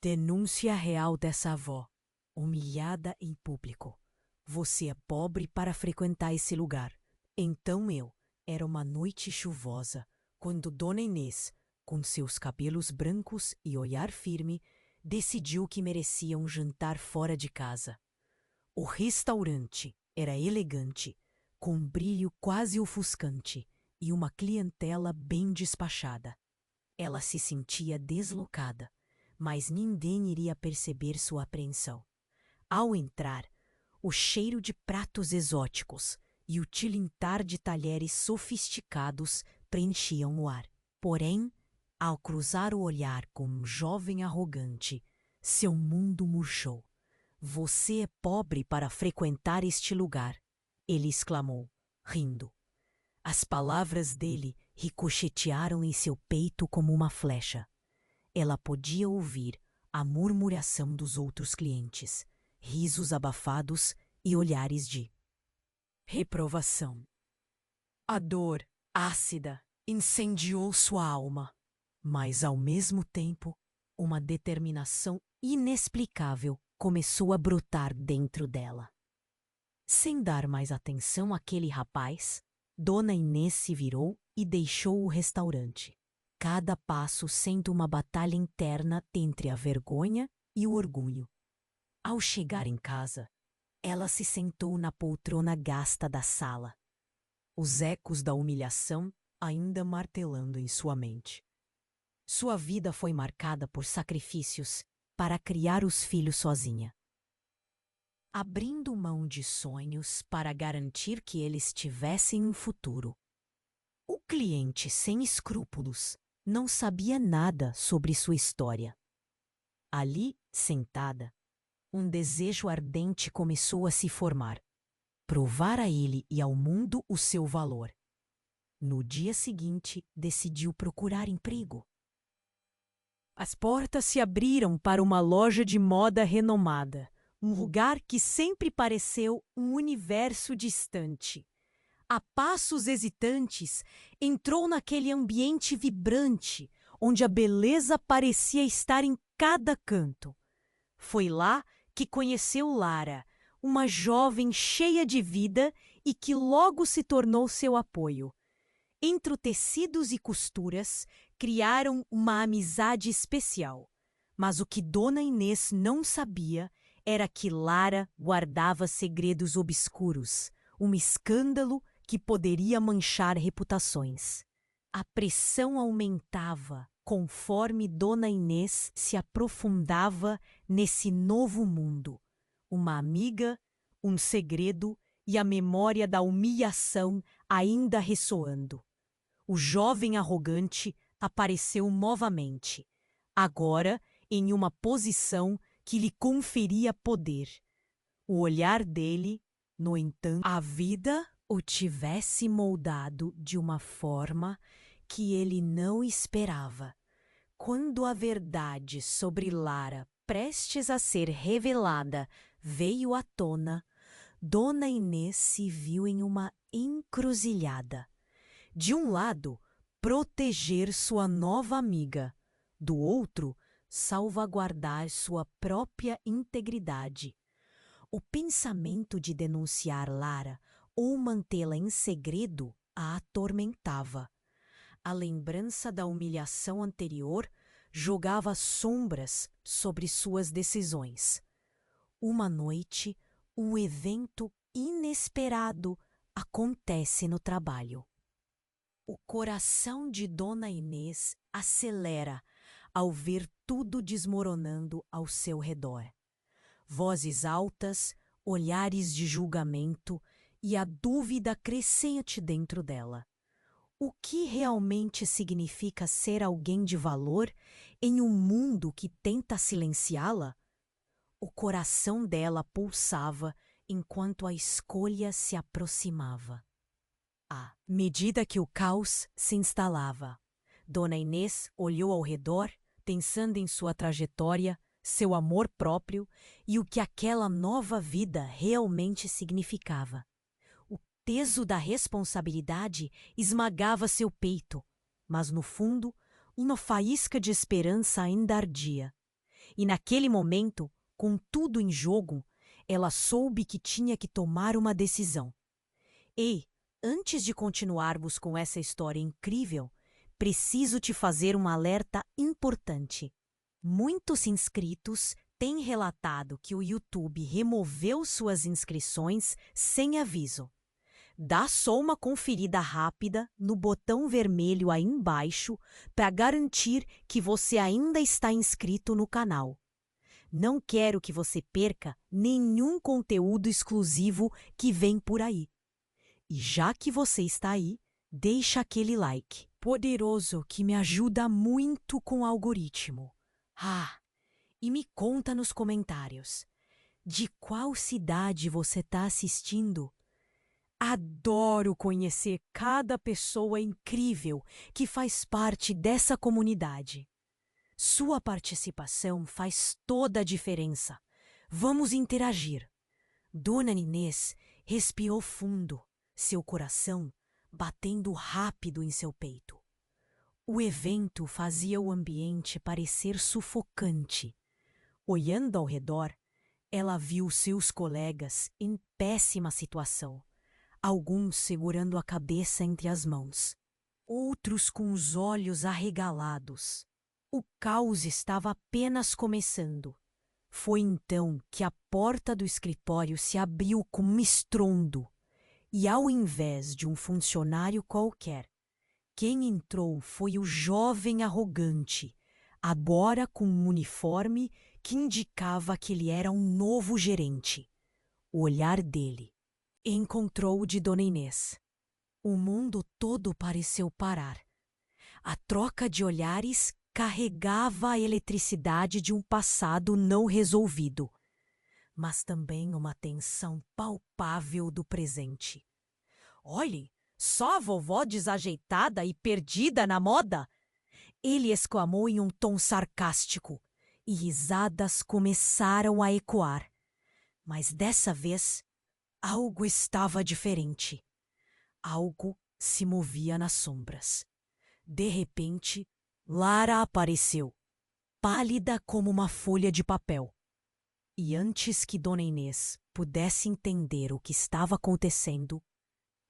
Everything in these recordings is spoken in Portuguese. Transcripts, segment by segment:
Denúncia real dessa avó, humilhada em público. Você é pobre para frequentar esse lugar. Então era uma noite chuvosa, quando Dona Inês, com seus cabelos brancos e olhar firme, decidiu que merecia um jantar fora de casa. O restaurante era elegante, com um brilho quase ofuscante e uma clientela bem despachada. Ela se sentia deslocada, mas ninguém iria perceber sua apreensão. Ao entrar, o cheiro de pratos exóticos e o tilintar de talheres sofisticados preenchiam o ar. Porém, ao cruzar o olhar com um jovem arrogante, seu mundo murchou. Você é pobre para frequentar este lugar, ele exclamou, rindo. As palavras dele ricochetearam em seu peito como uma flecha. Ela podia ouvir a murmuração dos outros clientes, risos abafados e olhares de reprovação. A dor ácida incendiou sua alma, mas ao mesmo tempo, uma determinação inexplicável começou a brotar dentro dela. Sem dar mais atenção àquele rapaz, Dona Inês se virou e deixou o restaurante. Cada passo sendo uma batalha interna entre a vergonha e o orgulho. Ao chegar em casa, ela se sentou na poltrona gasta da sala, os ecos da humilhação ainda martelando em sua mente. Sua vida foi marcada por sacrifícios para criar os filhos sozinha. Abrindo mão de sonhos para garantir que eles tivessem um futuro. O cliente sem escrúpulos não sabia nada sobre sua história. Ali, sentada, um desejo ardente começou a se formar. Provar a ele e ao mundo o seu valor. No dia seguinte, decidiu procurar emprego. As portas se abriram para uma loja de moda renomada, um lugar que sempre pareceu um universo distante. A passos hesitantes, entrou naquele ambiente vibrante, onde a beleza parecia estar em cada canto. Foi lá que conheceu Lara, uma jovem cheia de vida e que logo se tornou seu apoio. Entre tecidos e costuras, criaram uma amizade especial. Mas o que Dona Inês não sabia era que Lara guardava segredos obscuros, um escândalo que poderia manchar reputações. A pressão aumentava conforme Dona Inês se aprofundava nesse novo mundo. Uma amiga, um segredo e a memória da humilhação ainda ressoando. O jovem arrogante apareceu novamente, agora em uma posição que lhe conferia poder. O olhar dele, no entanto, a vida o tivesse moldado de uma forma que ele não esperava. Quando a verdade sobre Lara, prestes a ser revelada, veio à tona, Dona Inês se viu em uma encruzilhada. De um lado, proteger sua nova amiga. Do outro, salvaguardar sua própria integridade. O pensamento de denunciar Lara ou mantê-la em segredo a atormentava. A lembrança da humilhação anterior jogava sombras sobre suas decisões. Uma noite, um evento inesperado acontece no trabalho. O coração de Dona Inês acelera ao ver tudo desmoronando ao seu redor. Vozes altas, olhares de julgamento e a dúvida crescente dentro dela. O que realmente significa ser alguém de valor em um mundo que tenta silenciá-la? O coração dela pulsava enquanto a escolha se aproximava. À medida que o caos se instalava, Dona Inês olhou ao redor, pensando em sua trajetória, seu amor próprio e o que aquela nova vida realmente significava. O peso da responsabilidade esmagava seu peito, mas no fundo, uma faísca de esperança ainda ardia. E naquele momento, com tudo em jogo, ela soube que tinha que tomar uma decisão. Ei, antes de continuarmos com essa história incrível, preciso te fazer um alerta importante. Muitos inscritos têm relatado que o YouTube removeu suas inscrições sem aviso. Dá só uma conferida rápida no botão vermelho aí embaixo para garantir que você ainda está inscrito no canal. Não quero que você perca nenhum conteúdo exclusivo que vem por aí. E já que você está aí, deixa aquele like poderoso que me ajuda muito com o algoritmo. E me conta nos comentários, de qual cidade você está assistindo? Adoro conhecer cada pessoa incrível que faz parte dessa comunidade. Sua participação faz toda a diferença. Vamos interagir. Dona Inês respirou fundo, seu coração batendo rápido em seu peito. O evento fazia o ambiente parecer sufocante. Olhando ao redor, ela viu seus colegas em péssima situação. Alguns segurando a cabeça entre as mãos, outros com os olhos arregalados. O caos estava apenas começando. Foi então que a porta do escritório se abriu com um estrondo. E ao invés de um funcionário qualquer, quem entrou foi o jovem arrogante, agora com um uniforme que indicava que ele era um novo gerente. O olhar dele encontrou o de Dona Inês. O mundo todo pareceu parar. A troca de olhares carregava a eletricidade de um passado não resolvido, mas também uma tensão palpável do presente. Olhe, só a vovó desajeitada e perdida na moda? Ele exclamou em um tom sarcástico, e risadas começaram a ecoar. Mas dessa vez, algo estava diferente. Algo se movia nas sombras. De repente, Lara apareceu, pálida como uma folha de papel. E antes que Dona Inês pudesse entender o que estava acontecendo,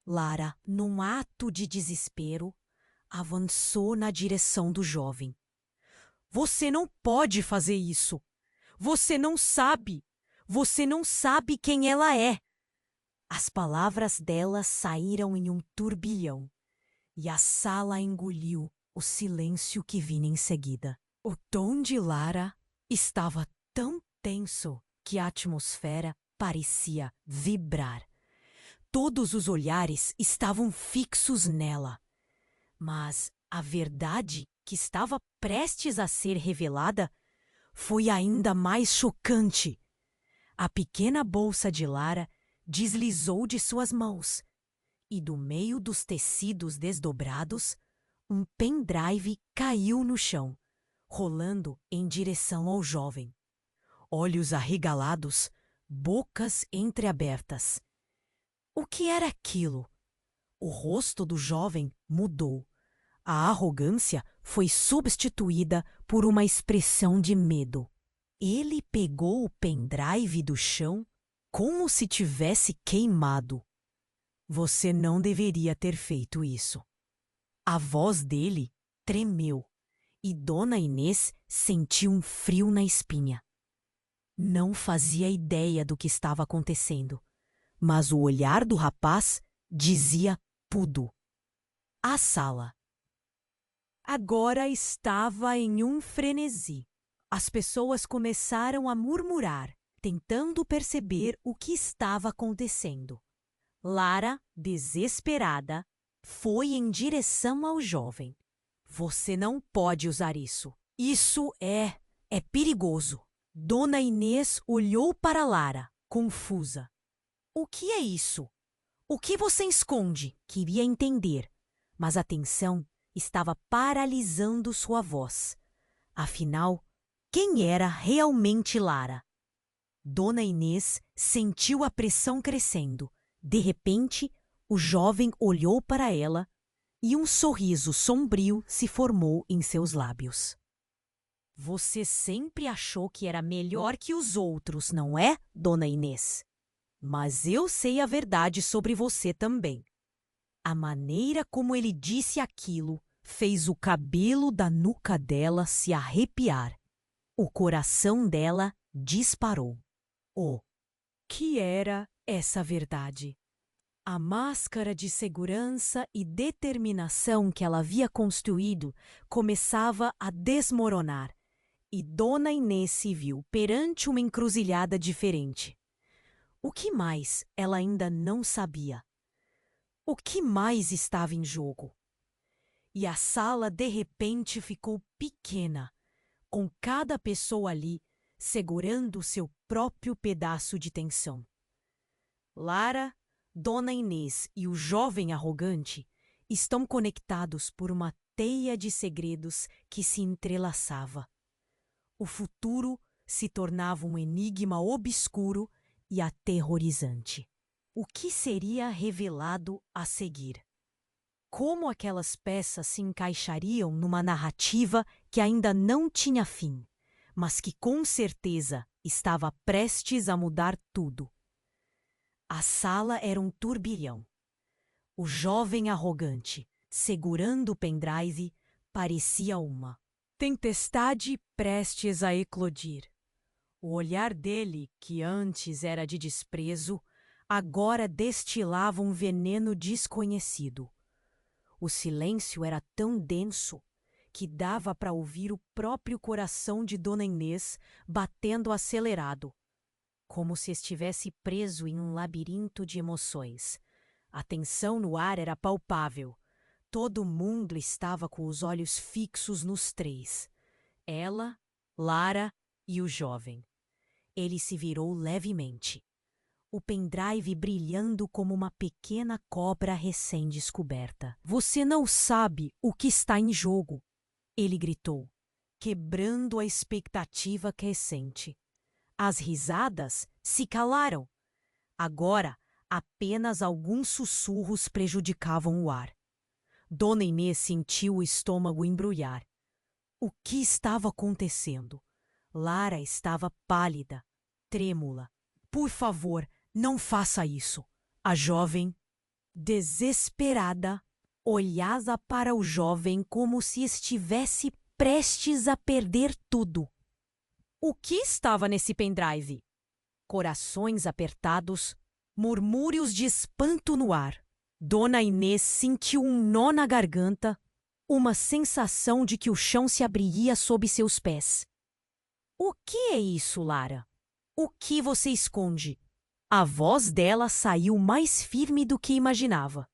Lara, num ato de desespero, avançou na direção do jovem. Você não pode fazer isso! Você não sabe! Você não sabe quem ela é! As palavras dela saíram em um turbilhão, e a sala engoliu o silêncio que vinha em seguida. O tom de Lara estava tão tenso que a atmosfera parecia vibrar. Todos os olhares estavam fixos nela. Mas a verdade que estava prestes a ser revelada foi ainda mais chocante. A pequena bolsa de Lara deslizou de suas mãos, e do meio dos tecidos desdobrados, um pendrive caiu no chão, rolando em direção ao jovem. Olhos arregalados, bocas entreabertas. O que era aquilo? O rosto do jovem mudou. A arrogância foi substituída por uma expressão de medo. Ele pegou o pendrive do chão como se tivesse queimado. Você não deveria ter feito isso. A voz dele tremeu e Dona Inês sentiu um frio na espinha. Não fazia ideia do que estava acontecendo, mas o olhar do rapaz dizia tudo. A sala agora estava em um frenesi. As pessoas começaram a murmurar, tentando perceber o que estava acontecendo. Lara, desesperada, foi em direção ao jovem. Você não pode usar isso. Isso é perigoso. Dona Inês olhou para Lara, confusa. O que é isso? O que você esconde? Queria entender, mas a tensão estava paralisando sua voz. Afinal, quem era realmente Lara? Dona Inês sentiu a pressão crescendo. De repente, o jovem olhou para ela e um sorriso sombrio se formou em seus lábios. Você sempre achou que era melhor que os outros, não é, Dona Inês? Mas eu sei a verdade sobre você também. A maneira como ele disse aquilo fez o cabelo da nuca dela se arrepiar. O coração dela disparou. O que era essa verdade? A máscara de segurança e determinação que ela havia construído começava a desmoronar, e Dona Inês se viu perante uma encruzilhada diferente. O que mais ela ainda não sabia? O que mais estava em jogo? E a sala de repente ficou pequena, com cada pessoa ali segurando seu próprio pedaço de tensão. Lara, Dona Inês e o jovem arrogante estão conectados por uma teia de segredos que se entrelaçava. O futuro se tornava um enigma obscuro e aterrorizante. O que seria revelado a seguir? Como aquelas peças se encaixariam numa narrativa que ainda não tinha fim, mas que com certeza estava prestes a mudar tudo? A sala era um turbilhão. O jovem arrogante, segurando o pendrive, parecia uma tempestade prestes a eclodir. O olhar dele, que antes era de desprezo, agora destilava um veneno desconhecido. O silêncio era tão denso que dava para ouvir o próprio coração de Dona Inês batendo acelerado, como se estivesse preso em um labirinto de emoções. A tensão no ar era palpável. Todo mundo estava com os olhos fixos nos três. Ela, Lara e o jovem. Ele se virou levemente, o pendrive brilhando como uma pequena cobra recém-descoberta. Você não sabe o que está em jogo, ele gritou, quebrando a expectativa crescente. As risadas se calaram. Agora, apenas alguns sussurros prejudicavam o ar. Dona Inês sentiu o estômago embrulhar. O que estava acontecendo? Lara estava pálida, trêmula. Por favor, não faça isso. A jovem, desesperada, olhava para o jovem como se estivesse prestes a perder tudo. O que estava nesse pendrive? Corações apertados, murmúrios de espanto no ar. Dona Inês sentiu um nó na garganta, uma sensação de que o chão se abriria sob seus pés. O que é isso, Lara? O que você esconde? A voz dela saiu mais firme do que imaginava.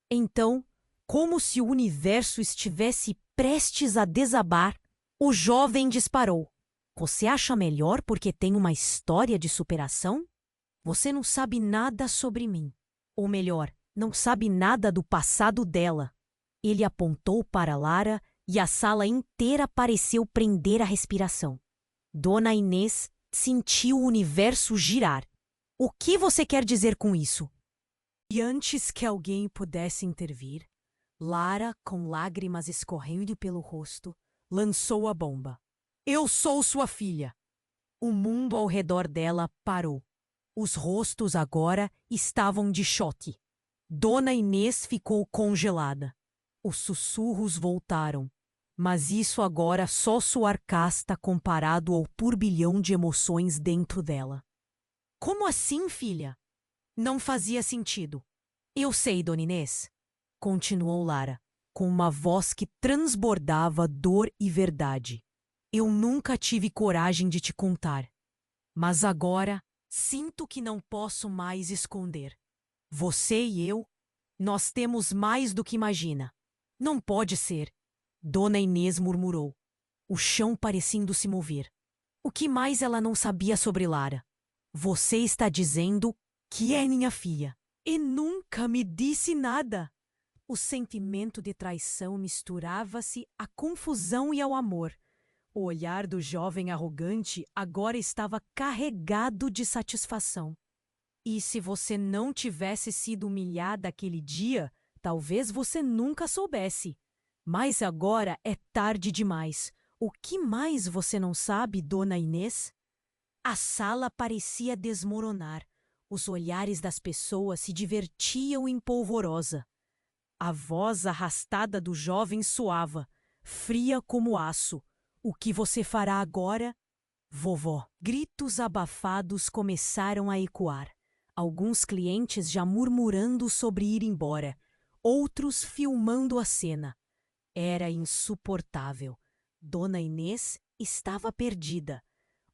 Então, como se o universo estivesse prestes a desabar, o jovem disparou. Você acha melhor porque tem uma história de superação? Você não sabe nada sobre mim. Ou melhor, não sabe nada do passado dela. Ele apontou para Lara e a sala inteira pareceu prender a respiração. Dona Inês sentiu o universo girar. O que você quer dizer com isso? E antes que alguém pudesse intervir, Lara, com lágrimas escorrendo pelo rosto, lançou a bomba. Eu sou sua filha. O mundo ao redor dela parou. Os rostos agora estavam de choque. Dona Inês ficou congelada. Os sussurros voltaram, mas isso agora só soar casta comparado ao turbilhão de emoções dentro dela. Como assim, filha? Não fazia sentido. Eu sei, Dona Inês, continuou Lara, com uma voz que transbordava dor e verdade. Eu nunca tive coragem de te contar, mas agora sinto que não posso mais esconder. Você e eu, nós temos mais do que imagina. Não pode ser, Dona Inês murmurou, o chão parecendo se mover. O que mais ela não sabia sobre Lara? Você está dizendo que é minha filha e nunca me disse nada. O sentimento de traição misturava-se à confusão e ao amor. O olhar do jovem arrogante agora estava carregado de satisfação. E se você não tivesse sido humilhada aquele dia, talvez você nunca soubesse. Mas agora é tarde demais. O que mais você não sabe, Dona Inês? A sala parecia desmoronar. Os olhares das pessoas se divertiam em polvorosa. A voz arrastada do jovem soava, fria como aço. O que você fará agora? Vovó. Gritos abafados começaram a ecoar. Alguns clientes já murmurando sobre ir embora, outros filmando a cena. Era insuportável. Dona Inês estava perdida.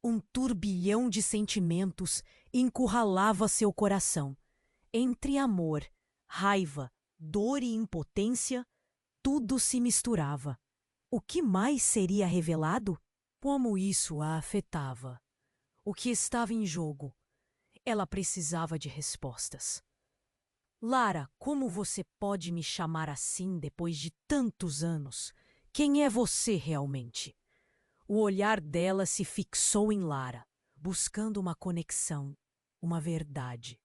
Um turbilhão de sentimentos encurralava seu coração. Entre amor, raiva, dor e impotência, tudo se misturava. O que mais seria revelado? Como isso a afetava? O que estava em jogo? Ela precisava de respostas. Lara, como você pode me chamar assim depois de tantos anos? Quem é você realmente? O olhar dela se fixou em Lara, buscando uma conexão, uma verdade.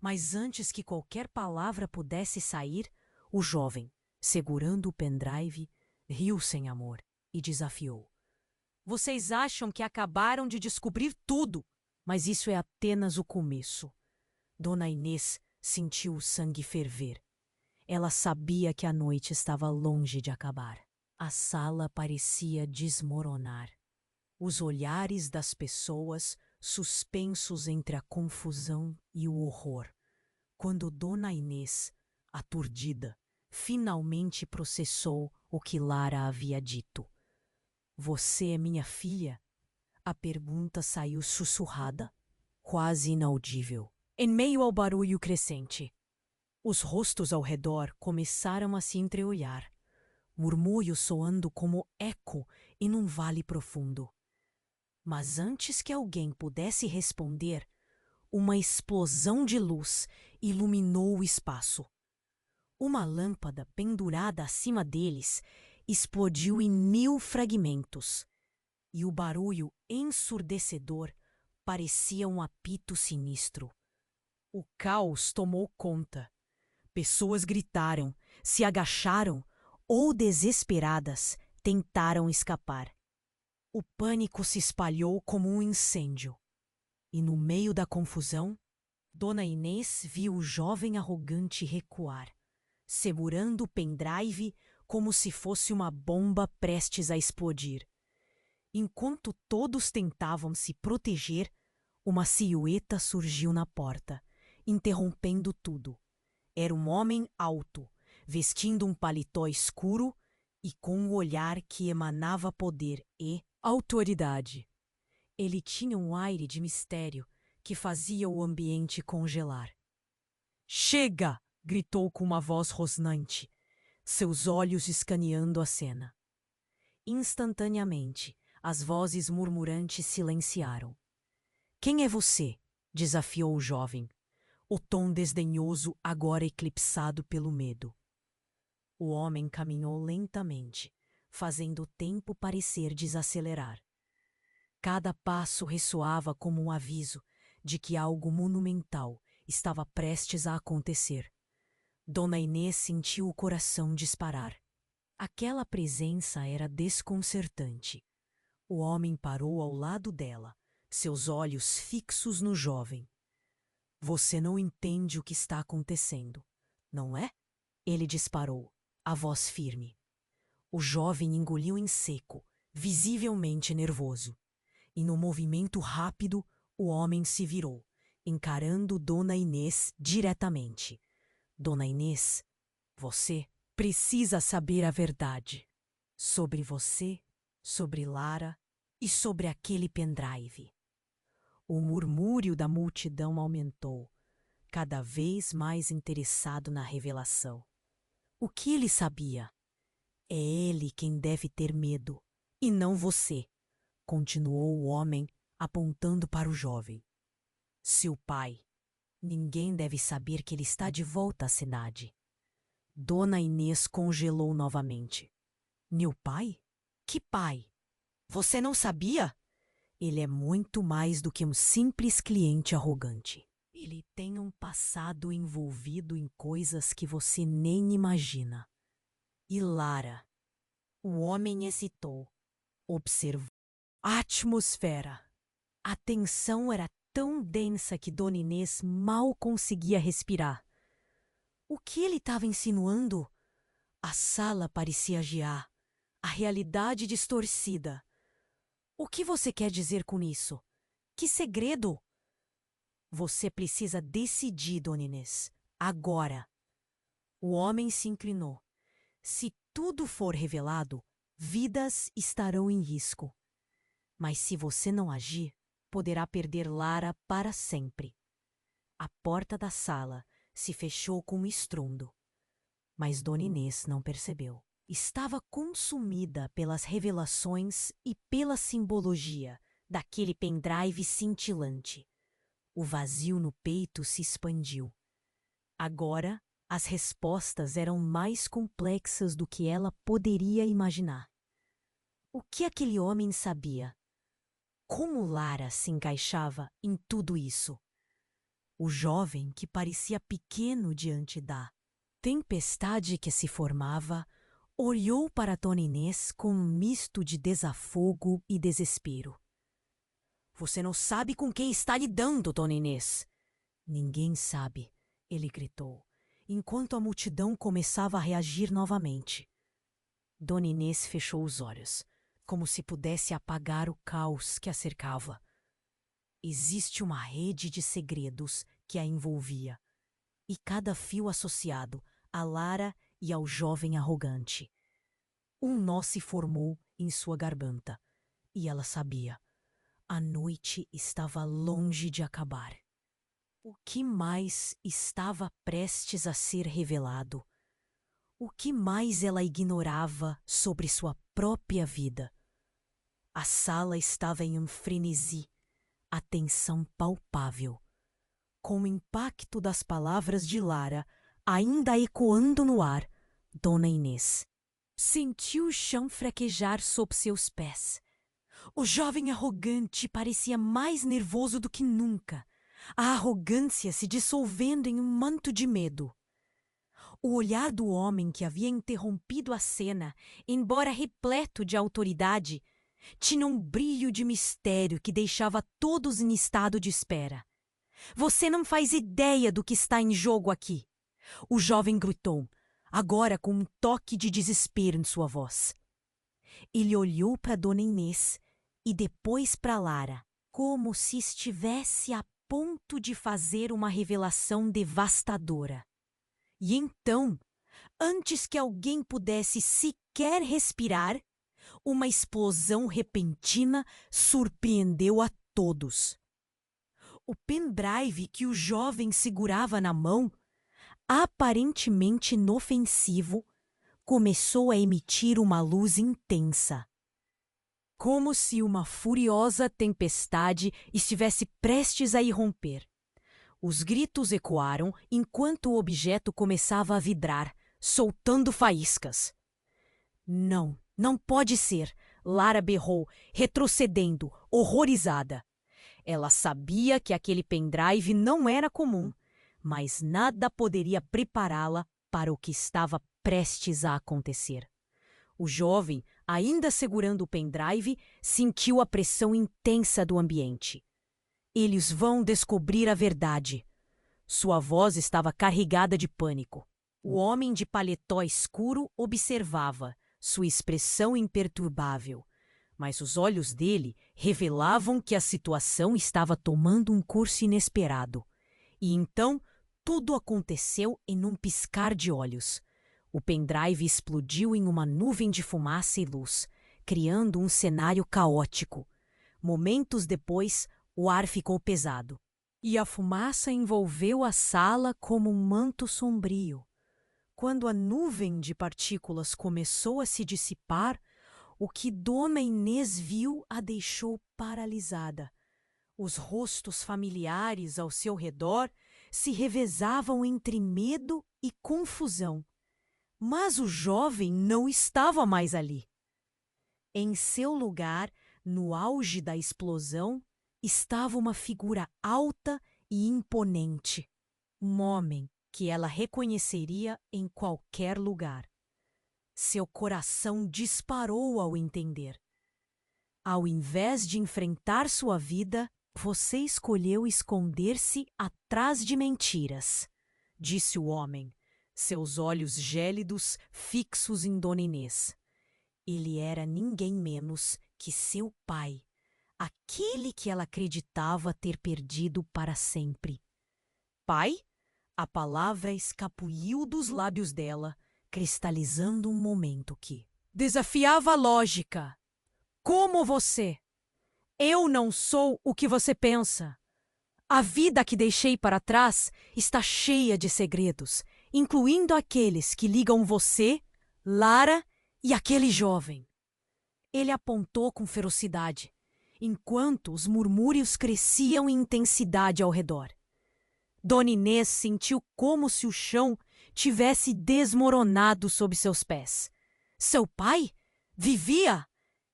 Mas antes que qualquer palavra pudesse sair, o jovem, segurando o pendrive, riu sem amor e desafiou. Vocês acham que acabaram de descobrir tudo, mas isso é apenas o começo. Dona Inês sentiu o sangue ferver. Ela sabia que a noite estava longe de acabar. A sala parecia desmoronar. Os olhares das pessoas suspensos entre a confusão e o horror. Quando Dona Inês, aturdida, finalmente processou o que Lara havia dito. Você é minha filha? A pergunta saiu sussurrada, quase inaudível, em meio ao barulho crescente. Os rostos ao redor começaram a se entreolhar, murmúrios soando como eco em um vale profundo. Mas antes que alguém pudesse responder, uma explosão de luz iluminou o espaço. Uma lâmpada pendurada acima deles explodiu em 1000 fragmentos, e o barulho ensurdecedor parecia um apito sinistro. O caos tomou conta. Pessoas gritaram, se agacharam ou, desesperadas, tentaram escapar. O pânico se espalhou como um incêndio. E no meio da confusão, Dona Inês viu o jovem arrogante recuar, segurando o pendrive como se fosse uma bomba prestes a explodir. Enquanto todos tentavam se proteger, uma silhueta surgiu na porta, interrompendo tudo. Era um homem alto, vestindo um paletó escuro e com um olhar que emanava poder e autoridade. Ele tinha um aire de mistério que fazia o ambiente congelar. "Chega!" gritou com uma voz rosnante, seus olhos escaneando a cena. Instantaneamente, as vozes murmurantes silenciaram. "Quem é você?" desafiou o jovem, o tom desdenhoso agora eclipsado pelo medo. O homem caminhou lentamente, fazendo o tempo parecer desacelerar. Cada passo ressoava como um aviso de que algo monumental estava prestes a acontecer. Dona Inês sentiu o coração disparar. Aquela presença era desconcertante. O homem parou ao lado dela, seus olhos fixos no jovem. "Você não entende o que está acontecendo, não é?" Ele disparou, a voz firme. O jovem engoliu em seco, visivelmente nervoso. E no movimento rápido, o homem se virou, encarando Dona Inês diretamente. "Dona Inês, você precisa saber a verdade. Sobre você, sobre Lara e sobre aquele pendrive." O murmúrio da multidão aumentou, cada vez mais interessado na revelação. O que ele sabia? É ele quem deve ter medo, e não você, continuou o homem, apontando para o jovem. "Seu pai. Ninguém deve saber que ele está de volta à cidade." Dona Inês congelou novamente. "Meu pai? Que pai? Você não sabia?" "Ele é muito mais do que um simples cliente arrogante. Ele tem um passado envolvido em coisas que você nem imagina." "E Lara?" O homem hesitou. observou a atmosfera. A tensão era tão densa que Dona Inês mal conseguia respirar. O que ele estava insinuando? A sala parecia gear, a realidade distorcida. O que você quer dizer com isso? Que segredo? Você precisa decidir, Dona Inês, agora. O homem se inclinou. Se tudo for revelado, vidas estarão em risco. Mas se você não agir, poderá perder Lara para sempre. A porta da sala se fechou com um estrondo. Mas Dona Inês não percebeu. Estava consumida pelas revelações e pela simbologia daquele pendrive cintilante. O vazio no peito se expandiu. Agora, as respostas eram mais complexas do que ela poderia imaginar. O que aquele homem sabia? Como Lara se encaixava em tudo isso? O jovem, que parecia pequeno diante da tempestade que se formava, olhou para Dona Inês com um misto de desafogo e desespero. Você não sabe com quem está lidando, Dona Inês. Ninguém sabe, ele gritou, enquanto a multidão começava a reagir novamente. Dona Inês fechou os olhos, como se pudesse apagar o caos que a cercava. Existe uma rede de segredos que a envolvia, e cada fio associado a Lara e ao jovem arrogante. Um nó se formou em sua garganta, e ela sabia. A noite estava longe de acabar. O que mais estava prestes a ser revelado? O que mais ela ignorava sobre sua própria vida? A sala estava em um frenesi, a tensão palpável. Com o impacto das palavras de Lara ainda ecoando no ar, Dona Inês sentiu o chão fraquejar sob seus pés. O jovem arrogante parecia mais nervoso do que nunca, a arrogância se dissolvendo em um manto de medo. O olhar do homem que havia interrompido a cena, embora repleto de autoridade, tinha um brilho de mistério que deixava todos em estado de espera. Você não faz ideia do que está em jogo aqui, o jovem gritou, agora com um toque de desespero em sua voz. Ele olhou para Dona Inês e depois para Lara, como se estivesse a ponto de fazer uma revelação devastadora. E então, antes que alguém pudesse sequer respirar, uma explosão repentina surpreendeu a todos. O pendrive que o jovem segurava na mão, aparentemente inofensivo, começou a emitir uma luz intensa. Como se uma furiosa tempestade estivesse prestes a irromper. Os gritos ecoaram enquanto o objeto começava a vibrar, soltando faíscas. Não, não pode ser! Lara berrou, retrocedendo, horrorizada. Ela sabia que aquele pendrive não era comum, mas nada poderia prepará-la para o que estava prestes a acontecer. O jovem, ainda segurando o pendrive, sentiu a pressão intensa do ambiente. Eles vão descobrir a verdade. Sua voz estava carregada de pânico. O homem de paletó escuro observava, sua expressão imperturbável. Mas os olhos dele revelavam que a situação estava tomando um curso inesperado. E então, tudo aconteceu em um piscar de olhos. O pendrive explodiu em uma nuvem de fumaça e luz, criando um cenário caótico. Momentos depois, o ar ficou pesado, e a fumaça envolveu a sala como um manto sombrio. Quando a nuvem de partículas começou a se dissipar, o que Dona Inês viu a deixou paralisada. Os rostos familiares ao seu redor se revezavam entre medo e confusão. Mas o jovem não estava mais ali. Em seu lugar, no auge da explosão, estava uma figura alta e imponente. Um homem que ela reconheceria em qualquer lugar. Seu coração disparou ao entender. Ao invés de enfrentar sua vida, você escolheu esconder-se atrás de mentiras, disse o homem, seus olhos gélidos fixos em Dona Inês. Ele era ninguém menos que seu pai, aquele que ela acreditava ter perdido para sempre. Pai? A palavra escapuliu dos lábios dela, cristalizando um momento que desafiava a lógica. Como você? Eu não sou o que você pensa. A vida que deixei para trás está cheia de segredos, incluindo aqueles que ligam você, Lara e aquele jovem. Ele apontou com ferocidade, enquanto os murmúrios cresciam em intensidade ao redor. Dona Inês sentiu como se o chão tivesse desmoronado sob seus pés. Seu pai vivia?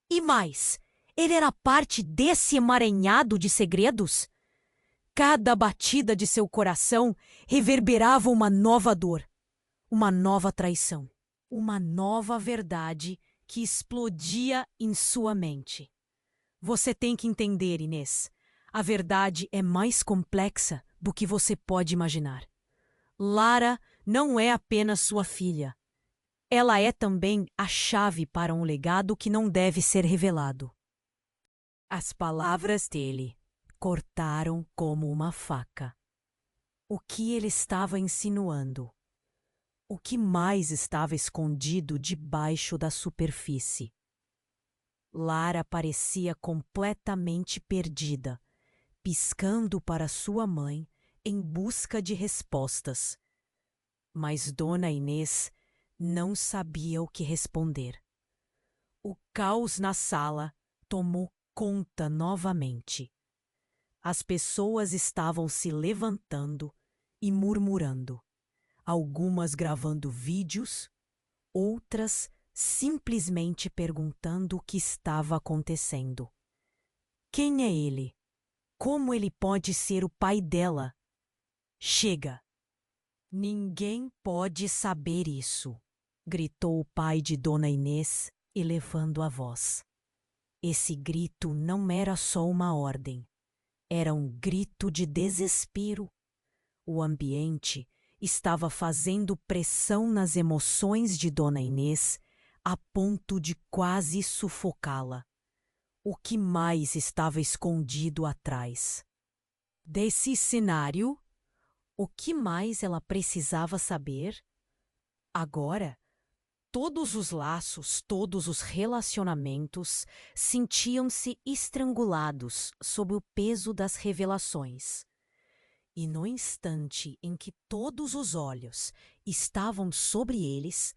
E mais, ele era parte desse emaranhado de segredos? Cada batida de seu coração reverberava uma nova dor, uma nova traição, uma nova verdade que explodia em sua mente. Você tem que entender, Inês. A verdade é mais complexa do que você pode imaginar. Lara não é apenas sua filha. Ela é também a chave para um legado que não deve ser revelado. As palavras dele cortaram como uma faca. O que ele estava insinuando? O que mais estava escondido debaixo da superfície? Lara parecia completamente perdida, piscando para sua mãe em busca de respostas. Mas Dona Inês não sabia o que responder. O caos na sala tomou conta novamente. As pessoas estavam se levantando e murmurando, algumas gravando vídeos, outras simplesmente perguntando o que estava acontecendo. Quem é ele? Como ele pode ser o pai dela? Chega! Ninguém pode saber isso, gritou o pai de Dona Inês, elevando a voz. Esse grito não era só uma ordem. Era um grito de desespero. O ambiente estava fazendo pressão nas emoções de Dona Inês a ponto de quase sufocá-la. O que mais estava escondido atrás? Desse cenário, o que mais ela precisava saber? Agora, todos os laços, todos os relacionamentos sentiam-se estrangulados sob o peso das revelações. E no instante em que todos os olhos estavam sobre eles,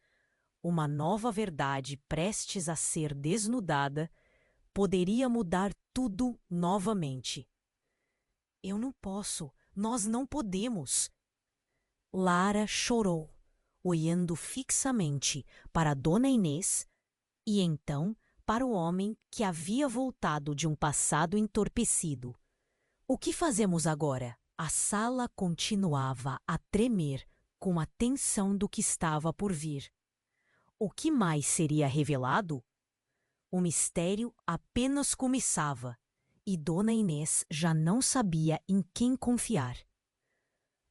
uma nova verdade prestes a ser desnudada poderia mudar tudo novamente. Eu não posso, nós não podemos. Lara chorou, olhando fixamente para Dona Inês e então para o homem que havia voltado de um passado entorpecido. O que fazemos agora? A sala continuava a tremer com a tensão do que estava por vir. O que mais seria revelado? O mistério apenas começava e Dona Inês já não sabia em quem confiar.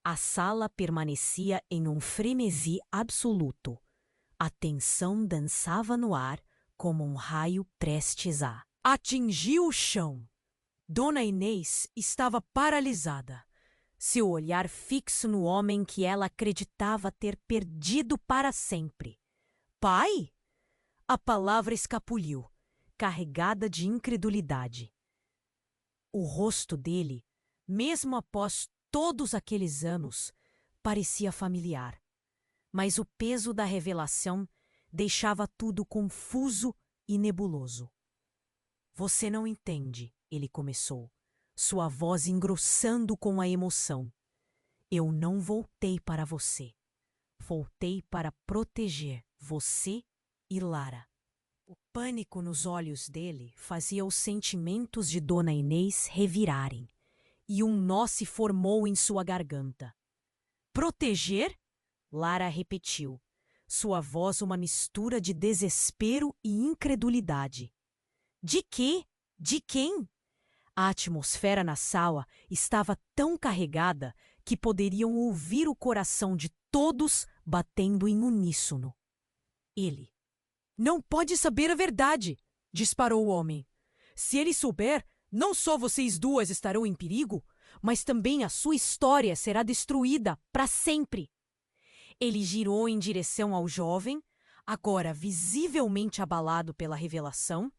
A sala permanecia em um frenesi absoluto. A tensão dançava no ar como um raio prestes a atingir o chão. Dona Inês estava paralisada, seu olhar fixo no homem que ela acreditava ter perdido para sempre. Pai? A palavra escapuliu, carregada de incredulidade. O rosto dele, mesmo após todos aqueles anos, parecia familiar. Mas o peso da revelação deixava tudo confuso e nebuloso. Você não entende, ele começou, sua voz engrossando com a emoção. Eu não voltei para você. Voltei para proteger você e Lara. O pânico nos olhos dele fazia os sentimentos de Dona Inês revirarem, e um nó se formou em sua garganta. Proteger? Lara repetiu, sua voz uma mistura de desespero e incredulidade. De quê? De quem? A atmosfera na sala estava tão carregada que poderiam ouvir o coração de todos batendo em uníssono. Ele. Não pode saber a verdade, disparou o homem. Se ele souber, não só vocês duas estarão em perigo, mas também a sua história será destruída para sempre. Ele girou em direção ao jovem, agora visivelmente abalado pela revelação,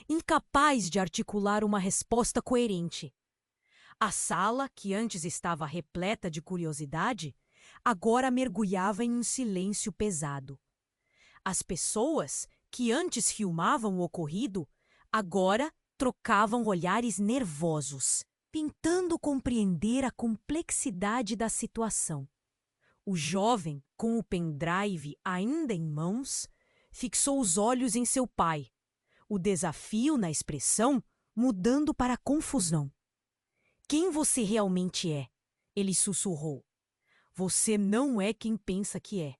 incapaz de articular uma resposta coerente. A sala, que antes estava repleta de curiosidade, agora mergulhava em um silêncio pesado. As pessoas, que antes filmavam o ocorrido, agora trocavam olhares nervosos, tentando compreender a complexidade da situação. O jovem, com o pendrive ainda em mãos, fixou os olhos em seu pai, o desafio na expressão mudando para confusão. Quem você realmente é? Ele sussurrou. Você não é quem pensa que é.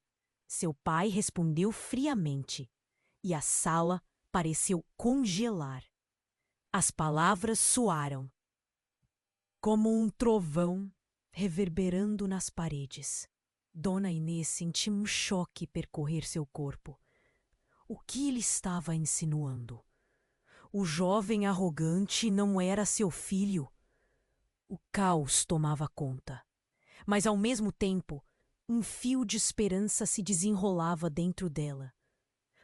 Seu pai respondeu friamente, e a sala pareceu congelar. As palavras soaram como um trovão reverberando nas paredes. Dona Inês sentiu um choque percorrer seu corpo. O que ele estava insinuando? O jovem arrogante não era seu filho. O caos tomava conta. Mas, ao mesmo tempo, um fio de esperança se desenrolava dentro dela.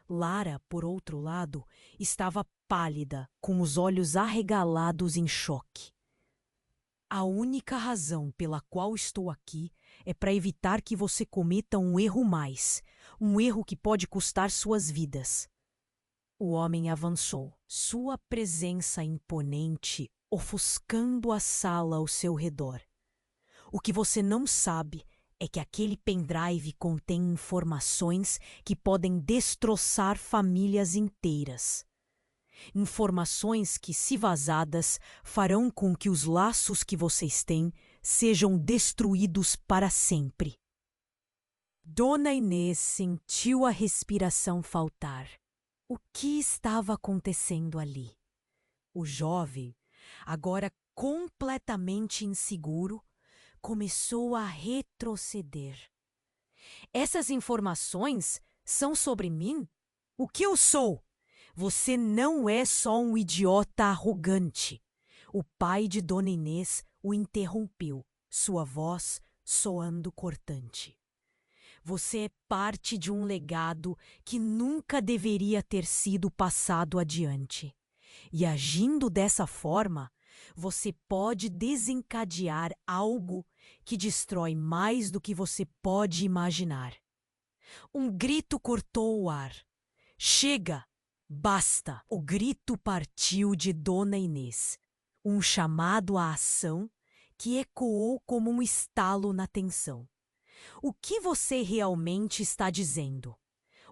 Lara, por outro lado, estava pálida, com os olhos arregalados em choque. A única razão pela qual estou aqui é para evitar que você cometa um erro mais, um erro que pode custar suas vidas. O homem avançou, sua presença imponente ofuscando a sala ao seu redor. O que você não sabe é que aquele pendrive contém informações que podem destroçar famílias inteiras. Informações que, se vazadas, farão com que os laços que vocês têm sejam destruídos para sempre. Dona Inês sentiu a respiração faltar. O que estava acontecendo ali? O jovem, agora completamente inseguro, começou a retroceder. Essas informações são sobre mim? O que eu sou? Você não é só um idiota arrogante. O pai de Dona Inês o interrompeu, sua voz soando cortante. Você é parte de um legado que nunca deveria ter sido passado adiante. E agindo dessa forma, você pode desencadear algo que destrói mais do que você pode imaginar. Um grito cortou o ar. Chega! Basta! O grito partiu de Dona Inês. Um chamado à ação que ecoou como um estalo na tensão. O que você realmente está dizendo?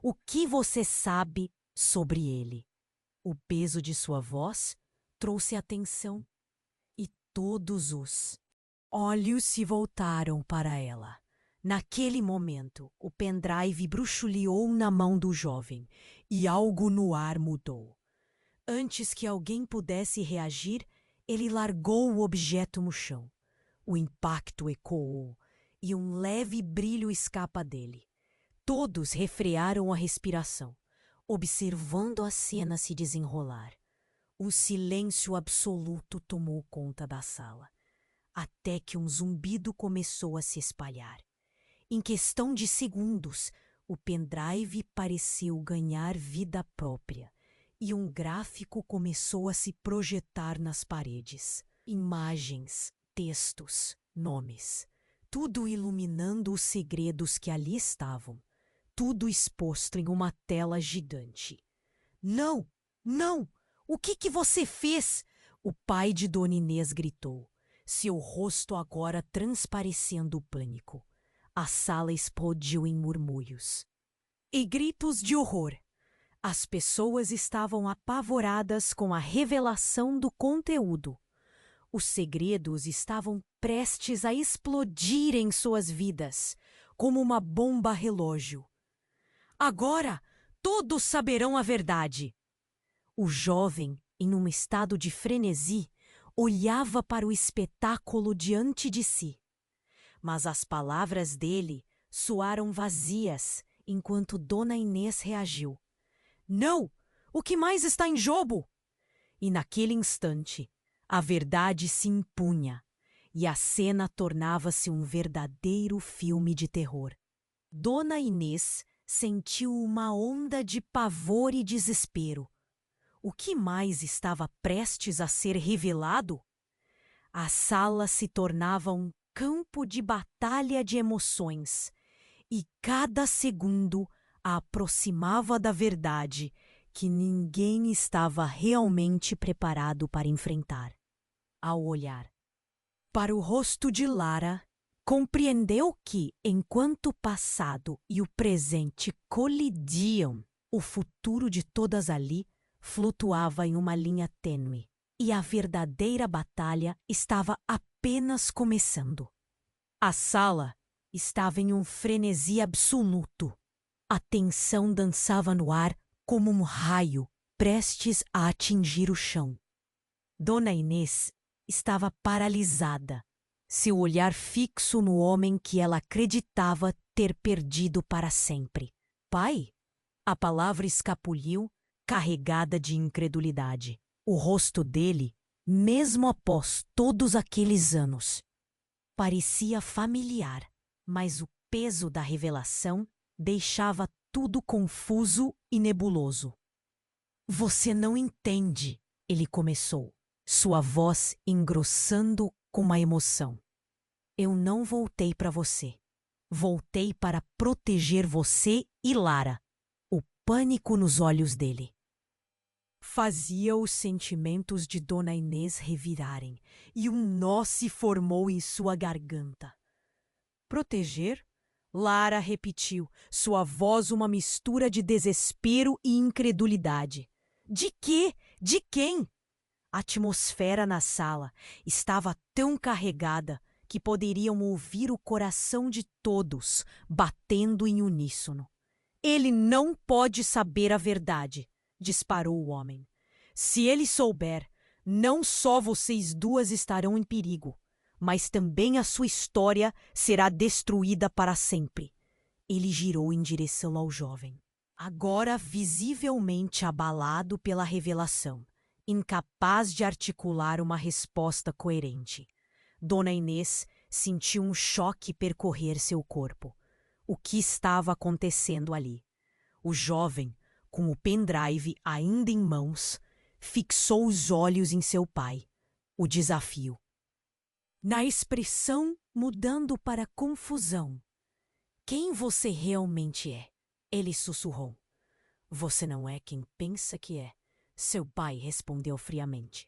O que você sabe sobre ele? O peso de sua voz trouxe atenção e todos os olhos se voltaram para ela. Naquele momento, o pendrive bruxuleou na mão do jovem e algo no ar mudou. Antes que alguém pudesse reagir, ele largou o objeto no chão. O impacto ecoou e um leve brilho escapa dele. Todos refrearam a respiração, observando a cena se desenrolar. Um silêncio absoluto tomou conta da sala, até que um zumbido começou a se espalhar. Em questão de segundos, o pendrive pareceu ganhar vida própria e um gráfico começou a se projetar nas paredes. Imagens, textos, nomes, tudo iluminando os segredos que ali estavam, tudo exposto em uma tela gigante. Não! Não! O que você fez? O pai de Dona Inês gritou, seu rosto agora transparecendo o pânico. A sala explodiu em murmúrios e gritos de horror. As pessoas estavam apavoradas com a revelação do conteúdo. Os segredos estavam prestes a explodir em suas vidas, como uma bomba relógio. Agora todos saberão a verdade. O jovem em um estado de frenesi, olhava para o espetáculo diante de si. Mas as palavras dele soaram vazias enquanto Dona Inês reagiu. Não! O que mais está em jogo? E naquele instante, a verdade se impunha e a cena tornava-se um verdadeiro filme de terror. Dona Inês sentiu uma onda de pavor e desespero. O que mais estava prestes a ser revelado? A sala se tornava um campo de batalha de emoções, e cada segundo a aproximava da verdade que ninguém estava realmente preparado para enfrentar. Ao olhar para o rosto de Lara, compreendeu que, enquanto o passado e o presente colidiam, o futuro de todas ali flutuava em uma linha tênue, e a verdadeira batalha estava apenas começando. A sala estava em um frenesi absoluto. A tensão dançava no ar como um raio prestes a atingir o chão. Dona Inês estava paralisada, seu olhar fixo no homem que ela acreditava ter perdido para sempre. Pai? A palavra escapuliu, carregada de incredulidade. O rosto dele, mesmo após todos aqueles anos, parecia familiar, mas o peso da revelação deixava tudo confuso e nebuloso. Você não entende, ele começou, sua voz engrossando com uma emoção. Eu não voltei para você. Voltei para proteger você e Lara. O pânico nos olhos dele fazia os sentimentos de Dona Inês revirarem, e um nó se formou em sua garganta. Proteger? Lara repetiu, sua voz uma mistura de desespero e incredulidade. De quê? De quem? A atmosfera na sala estava tão carregada que poderiam ouvir o coração de todos batendo em uníssono. Ele não pode saber a verdade, disparou o homem. Se ele souber, não só vocês duas estarão em perigo, mas também a sua história será destruída para sempre. Ele girou em direção ao jovem, agora visivelmente abalado pela revelação, incapaz de articular uma resposta coerente. Dona Inês sentiu um choque percorrer seu corpo. O que estava acontecendo ali? O jovem, com o pendrive ainda em mãos, fixou os olhos em seu pai. O desafio. Na expressão mudando para confusão. Quem você realmente é? Ele sussurrou. Você não é quem pensa que é, seu pai respondeu friamente.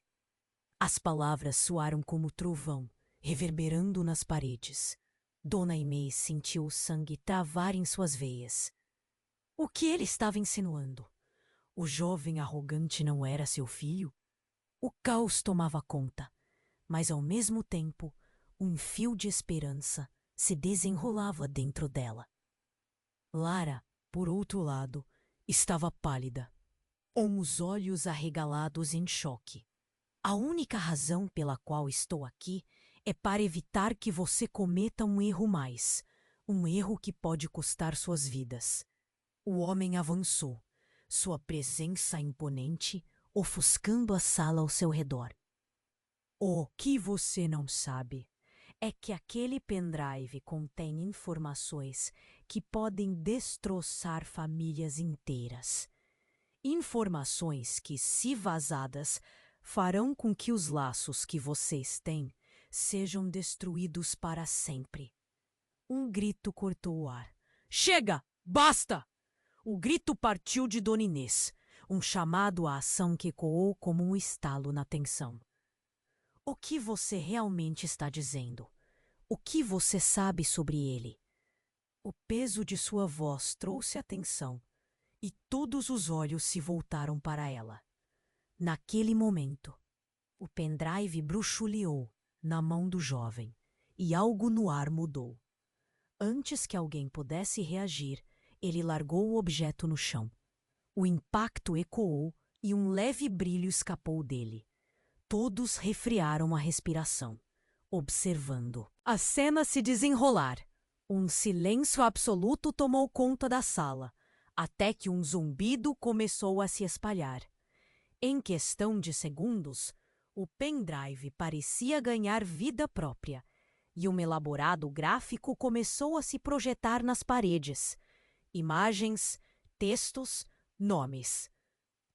As palavras soaram como trovão, reverberando nas paredes. Dona Inês sentiu o sangue travar em suas veias. O que ele estava insinuando? O jovem arrogante não era seu filho? O caos tomava conta, mas ao mesmo tempo, um fio de esperança se desenrolava dentro dela. Lara, por outro lado, estava pálida, com os olhos arregalados em choque. A única razão pela qual estou aqui é para evitar que você cometa um erro mais, um erro que pode custar suas vidas. O homem avançou, sua presença imponente ofuscando a sala ao seu redor. O que você não sabe é que aquele pendrive contém informações que podem destroçar famílias inteiras. Informações que, se vazadas, farão com que os laços que vocês têm sejam destruídos para sempre. Um grito cortou o ar. Chega! Basta! O grito partiu de Dona Inês, um chamado à ação que ecoou como um estalo na tensão. O que você realmente está dizendo? O que você sabe sobre ele? O peso de sua voz trouxe atenção, e todos os olhos se voltaram para ela. Naquele momento, o pendrive bruxuleou na mão do jovem, e algo no ar mudou. Antes que alguém pudesse reagir, ele largou o objeto no chão. O impacto ecoou e um leve brilho escapou dele. Todos refriaram a respiração, observando a cena se desenrolar. Um silêncio absoluto tomou conta da sala, até que um zumbido começou a se espalhar. Em questão de segundos, o pendrive parecia ganhar vida própria, e um elaborado gráfico começou a se projetar nas paredes. Imagens, textos, nomes.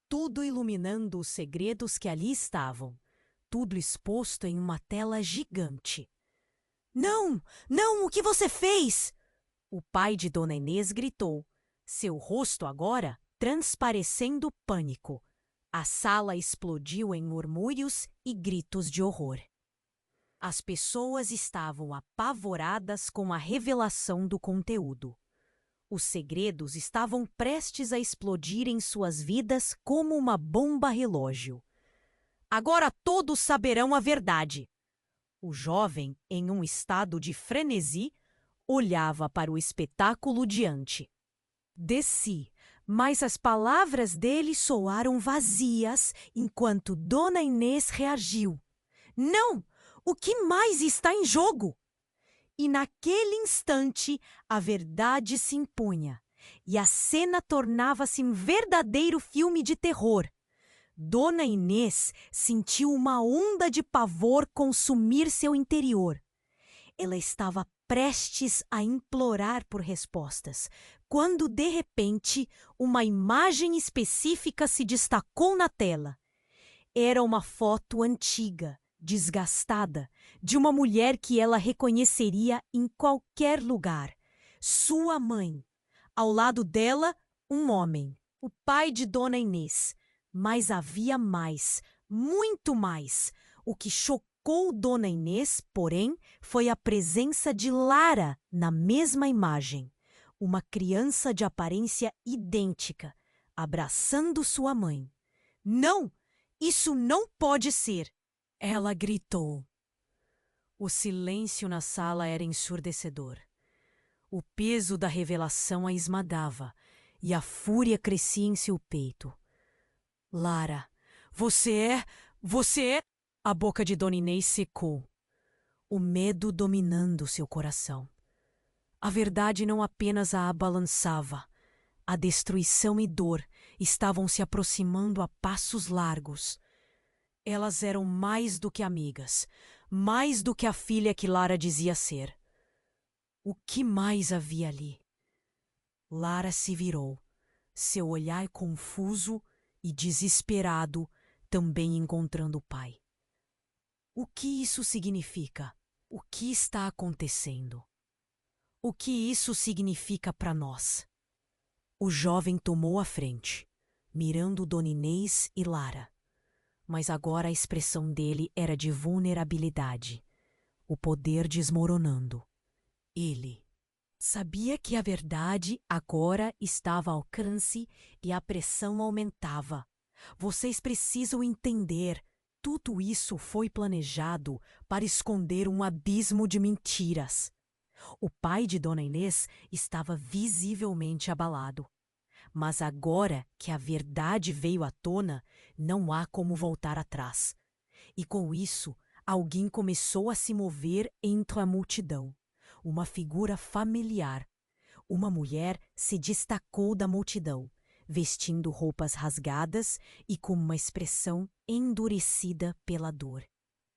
Tudo iluminando os segredos que ali estavam. Tudo exposto em uma tela gigante. Não! Não! O que você fez? O pai de Dona Inês gritou, seu rosto agora transparecendo pânico. A sala explodiu em murmúrios e gritos de horror. As pessoas estavam apavoradas com a revelação do conteúdo. Os segredos estavam prestes a explodir em suas vidas como uma bomba relógio. Agora todos saberão a verdade. O jovem, em um estado de frenesi, olhava para o espetáculo diante. Desci, mas as palavras dele soaram vazias enquanto Dona Inês reagiu. Não! O que mais está em jogo? E naquele instante a verdade se impunha, e a cena tornava-se um verdadeiro filme de terror. Dona Inês sentiu uma onda de pavor consumir seu interior. Ela estava prestes a implorar por respostas, quando, de repente, uma imagem específica se destacou na tela. Era uma foto antiga, desgastada, de uma mulher que ela reconheceria em qualquer lugar. Sua mãe. Ao lado dela, um homem, o pai de Dona Inês. Mas havia mais, muito mais. O que chocou Dona Inês, porém, foi a presença de Lara na mesma imagem. Uma criança de aparência idêntica, abraçando sua mãe. Não! Isso não pode ser! Ela gritou. O silêncio na sala era ensurdecedor. O peso da revelação a esmagava e a fúria crescia em seu peito. Lara, você é... A boca de Dona Inês secou, o medo dominando seu coração. A verdade não apenas a abalançava. A destruição e dor estavam se aproximando a passos largos. Elas eram mais do que amigas, mais do que a filha que Lara dizia ser. O que mais havia ali? Lara se virou, seu olhar confuso e desesperado, também encontrando o pai. O que isso significa? O que está acontecendo? O que isso significa para nós? O jovem tomou a frente, mirando Dona Inês e Lara. Mas agora a expressão dele era de vulnerabilidade, o poder desmoronando. Ele sabia que a verdade agora estava ao alcance e a pressão aumentava. Vocês precisam entender, tudo isso foi planejado para esconder um abismo de mentiras. O pai de Dona Inês estava visivelmente abalado. Mas agora que a verdade veio à tona, não há como voltar atrás. E com isso, alguém começou a se mover entre a multidão. Uma figura familiar. Uma mulher se destacou da multidão, vestindo roupas rasgadas e com uma expressão endurecida pela dor.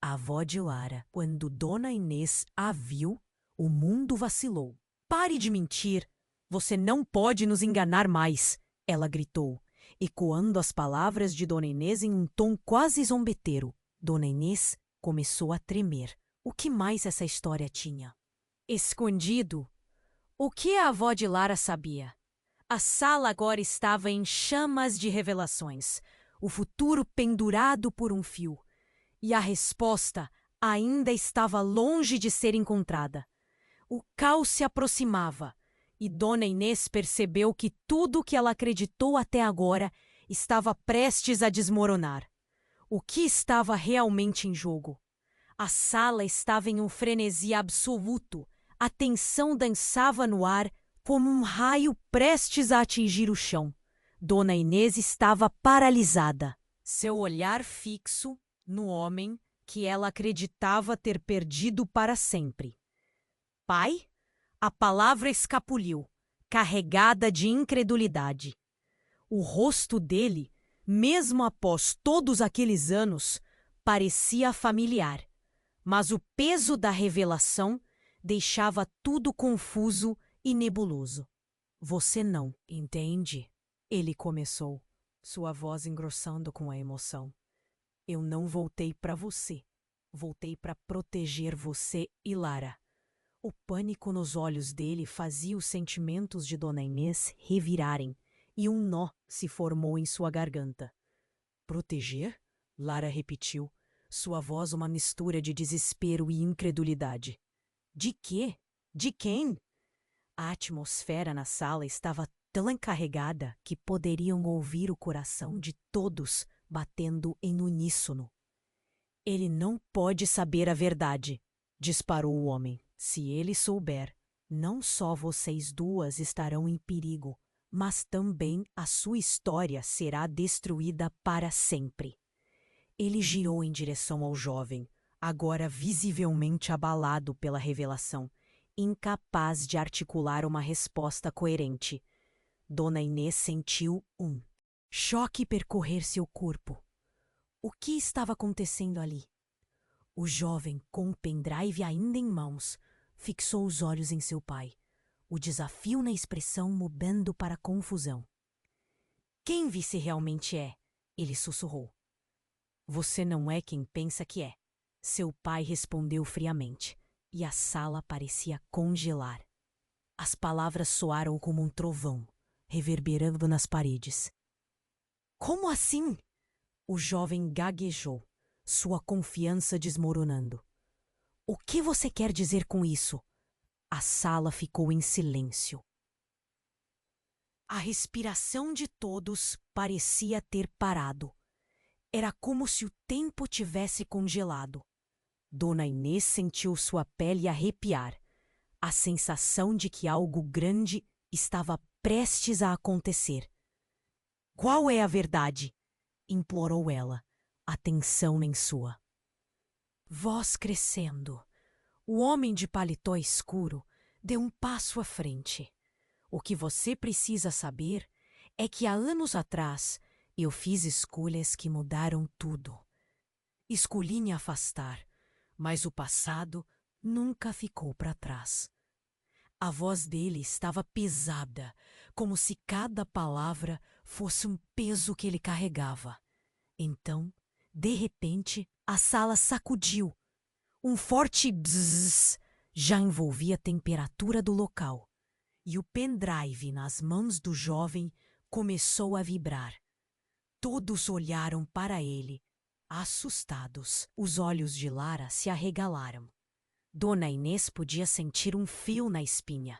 A avó de Lara, quando Dona Inês a viu, o mundo vacilou. Pare de mentir! Você não pode nos enganar mais! Ela gritou, ecoando as palavras de Dona Inês em um tom quase zombeteiro. Dona Inês começou a tremer. O que mais essa história tinha? Escondido? O que a avó de Lara sabia? A sala agora estava em chamas de revelações, o futuro pendurado por um fio. E a resposta ainda estava longe de ser encontrada. O caos se aproximava, e Dona Inês percebeu que tudo o que ela acreditou até agora estava prestes a desmoronar. O que estava realmente em jogo? A sala estava em um frenesi absoluto. A tensão dançava no ar como um raio prestes a atingir o chão. Dona Inês estava paralisada, seu olhar fixo no homem que ela acreditava ter perdido para sempre. Pai? A palavra escapuliu, carregada de incredulidade. O rosto dele, mesmo após todos aqueles anos, parecia familiar, mas o peso da revelação deixava tudo confuso e nebuloso. Você não entende? Ele começou, sua voz engrossando com a emoção. Eu não voltei para você. Voltei para proteger você e Lara. O pânico nos olhos dele fazia os sentimentos de Dona Inês revirarem, e um nó se formou em sua garganta. Proteger? Lara repetiu, sua voz uma mistura de desespero e incredulidade. De quê? De quem? A atmosfera na sala estava tão encarregada que poderiam ouvir o coração de todos batendo em uníssono. Ele não pode saber a verdade, disparou o homem. Se ele souber, não só vocês duas estarão em perigo, mas também a sua história será destruída para sempre. Ele girou em direção ao jovem, agora visivelmente abalado pela revelação, incapaz de articular uma resposta coerente. Dona Inês sentiu um choque percorrer seu corpo. O que estava acontecendo ali? O jovem, com o pendrive ainda em mãos, fixou os olhos em seu pai, o desafio na expressão mudando para confusão. Quem você realmente é? Ele sussurrou. Você não é quem pensa que é, seu pai respondeu friamente, e a sala parecia congelar. As palavras soaram como um trovão, reverberando nas paredes. Como assim? O jovem gaguejou, sua confiança desmoronando. O que você quer dizer com isso? A sala ficou em silêncio. A respiração de todos parecia ter parado. Era como se o tempo tivesse congelado. Dona Inês sentiu sua pele arrepiar, a sensação de que algo grande estava prestes a acontecer. Qual é a verdade? Implorou ela, a tensão em sua. Voz crescendo. O homem de paletó escuro deu um passo à frente. O que você precisa saber é que há anos atrás eu fiz escolhas que mudaram tudo. Escolhi me afastar, mas o passado nunca ficou para trás. A voz dele estava pesada, como se cada palavra fosse um peso que ele carregava. Então, de repente, a sala sacudiu. Um forte bzzz já envolvia a temperatura do local, e o pendrive nas mãos do jovem começou a vibrar. Todos olharam para ele, assustados. Os olhos de Lara se arregalaram. Dona Inês podia sentir um fio na espinha.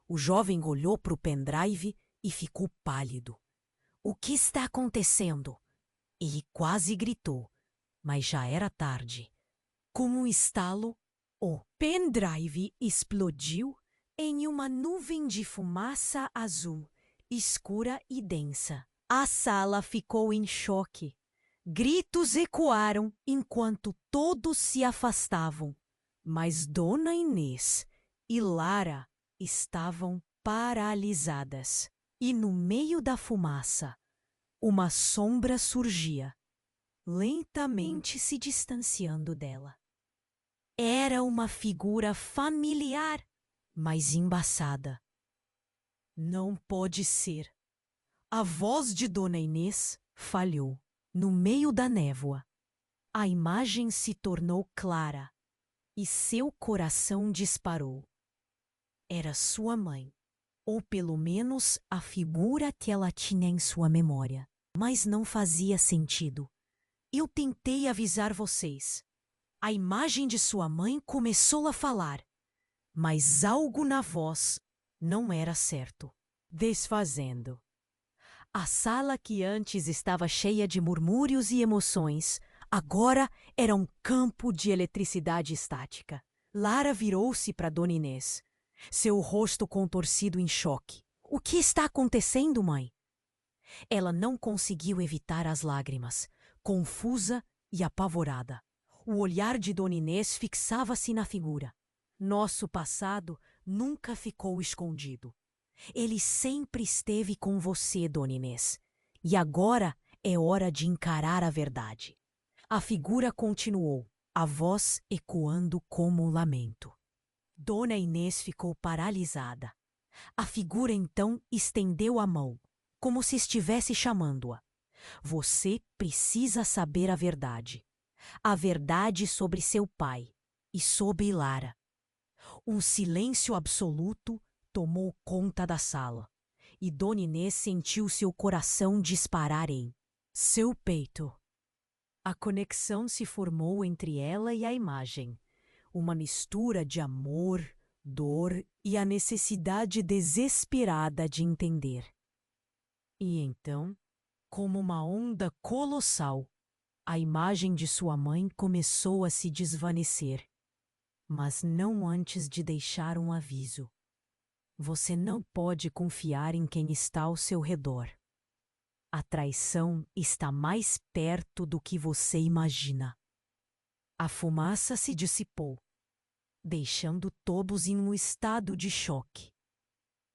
O jovem olhou para o pendrive e ficou pálido. O que está acontecendo? E quase gritou, mas já era tarde. Com um estalo, o pendrive explodiu em uma nuvem de fumaça azul, escura e densa. A sala ficou em choque. Gritos ecoaram enquanto todos se afastavam. Mas Dona Inês e Lara estavam paralisadas. E no meio da fumaça, uma sombra surgia, lentamente se distanciando dela. Era uma figura familiar, mas embaçada. Não pode ser. A voz de Dona Inês falhou. No meio da névoa, a imagem se tornou clara e seu coração disparou. Era sua mãe, ou pelo menos a figura que ela tinha em sua memória. Mas não fazia sentido. Eu tentei avisar vocês. A imagem de sua mãe começou a falar, mas algo na voz não era certo. Desfazendo. A sala que antes estava cheia de murmúrios e emoções, agora era um campo de eletricidade estática. Lara virou-se para Dona Inês, seu rosto contorcido em choque. O que está acontecendo, mãe? Ela não conseguiu evitar as lágrimas, confusa e apavorada. O olhar de Dona Inês fixava-se na figura. Nosso passado nunca ficou escondido. Ele sempre esteve com você, Dona Inês. E agora é hora de encarar a verdade. A figura continuou, a voz ecoando como um lamento. Dona Inês ficou paralisada. A figura então estendeu a mão, como se estivesse chamando-a. Você precisa saber a verdade. A verdade sobre seu pai e sobre Lara. Um silêncio absoluto tomou conta da sala, e Dona Inês sentiu seu coração disparar em seu peito. A conexão se formou entre ela e a imagem, uma mistura de amor, dor e a necessidade desesperada de entender. E então, como uma onda colossal, a imagem de sua mãe começou a se desvanecer, mas não antes de deixar um aviso. Você não pode confiar em quem está ao seu redor. A traição está mais perto do que você imagina. A fumaça se dissipou, deixando todos em um estado de choque.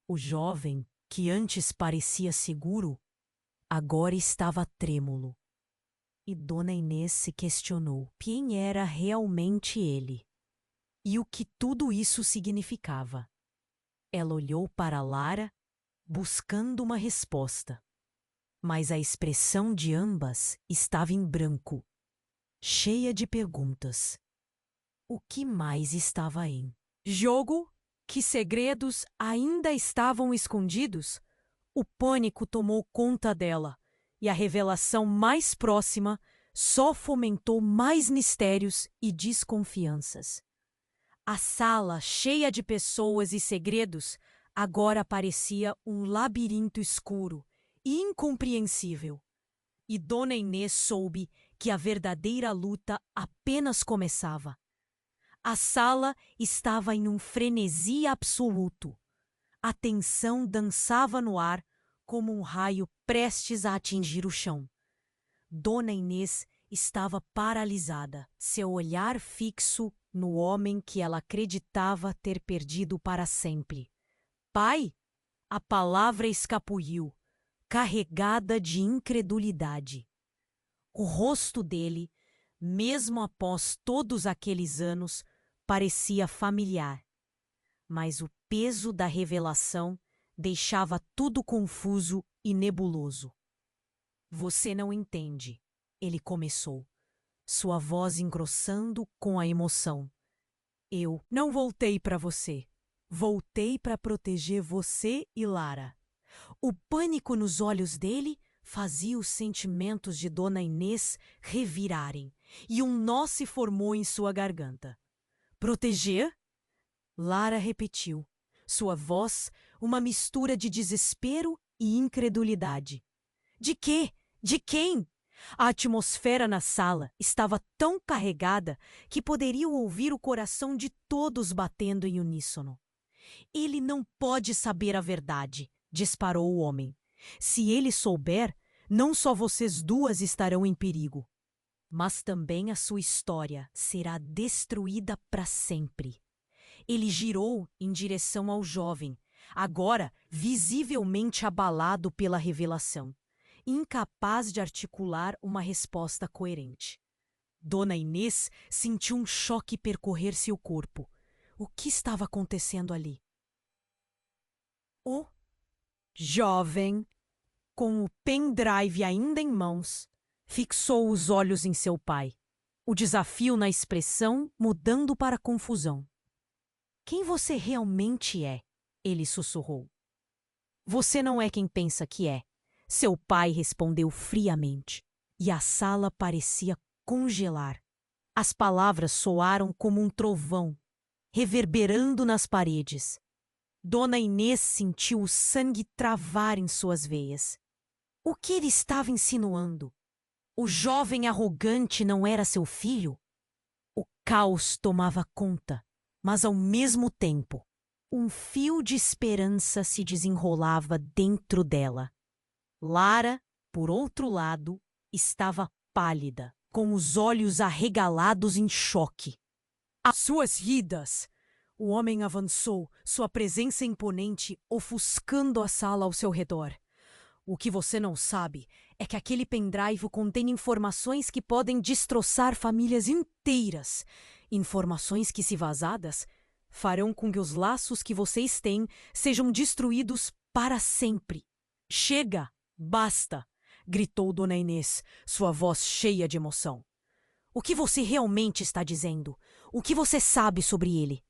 O jovem, que antes parecia seguro, agora estava trêmulo. E Dona Inês se questionou quem era realmente ele e o que tudo isso significava. Ela olhou para Lara, buscando uma resposta. Mas a expressão de ambas estava em branco, cheia de perguntas. O que mais estava em jogo? Que segredos ainda estavam escondidos? O pânico tomou conta dela, e a revelação mais próxima só fomentou mais mistérios e desconfianças. A sala, cheia de pessoas e segredos, agora parecia um labirinto escuro e incompreensível. E Dona Inês soube que a verdadeira luta apenas começava. A sala estava em um frenesi absoluto. A tensão dançava no ar como um raio prestes a atingir o chão. Dona Inês estava paralisada, seu olhar fixo no homem que ela acreditava ter perdido para sempre. Pai? A palavra escapuliu, carregada de incredulidade. O rosto dele, mesmo após todos aqueles anos, parecia familiar. Mas o peso da revelação deixava tudo confuso e nebuloso. Você não entende, ele começou, sua voz engrossando com a emoção. Eu não voltei para você. Voltei para proteger você e Lara. O pânico nos olhos dele fazia os sentimentos de Dona Inês revirarem, e um nó se formou em sua garganta. Proteger? Lara repetiu, sua voz uma mistura de desespero e incredulidade. De quê? De quem? A atmosfera na sala estava tão carregada que poderiam ouvir o coração de todos batendo em uníssono. Ele não pode saber a verdade, disparou o homem. Se ele souber, não só vocês duas estarão em perigo, mas também a sua história será destruída para sempre. Ele girou em direção ao jovem, agora visivelmente abalado pela revelação, incapaz de articular uma resposta coerente. Dona Inês sentiu um choque percorrer seu corpo. O que estava acontecendo ali? O jovem, com o pendrive ainda em mãos, fixou os olhos em seu pai, o desafio na expressão mudando para confusão. Quem você realmente é? Ele sussurrou. Você não é quem pensa que é, seu pai respondeu friamente, e a sala parecia congelar. As palavras soaram como um trovão, reverberando nas paredes. Dona Inês sentiu o sangue travar em suas veias. O que ele estava insinuando? O jovem arrogante não era seu filho? O caos tomava conta, mas ao mesmo tempo, um fio de esperança se desenrolava dentro dela. Lara, por outro lado, estava pálida, com os olhos arregalados em choque. As suas ridas! O homem avançou, sua presença imponente ofuscando a sala ao seu redor. O que você não sabe é que aquele pendrive contém informações que podem destroçar famílias inteiras. Informações que, se vazadas, farão com que os laços que vocês têm sejam destruídos para sempre. Chega! Basta! Gritou Dona Inês, sua voz cheia de emoção. O que você realmente está dizendo? O que você sabe sobre ele?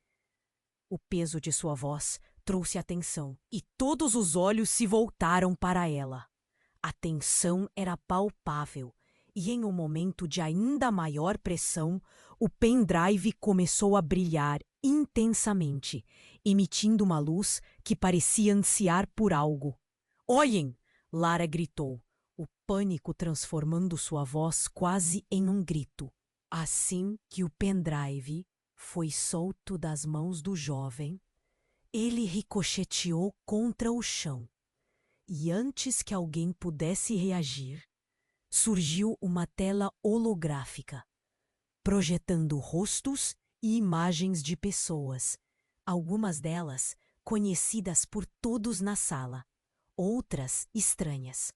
O peso de sua voz trouxe atenção e todos os olhos se voltaram para ela. A tensão era palpável e, em um momento de ainda maior pressão, o pendrive começou a brilhar intensamente, emitindo uma luz que parecia ansiar por algo. Olhem! Lara gritou, o pânico transformando sua voz quase em um grito. Assim que o pendrive foi solto das mãos do jovem, ele ricocheteou contra o chão. E antes que alguém pudesse reagir, surgiu uma tela holográfica, projetando rostos e imagens de pessoas, algumas delas conhecidas por todos na sala, outras estranhas.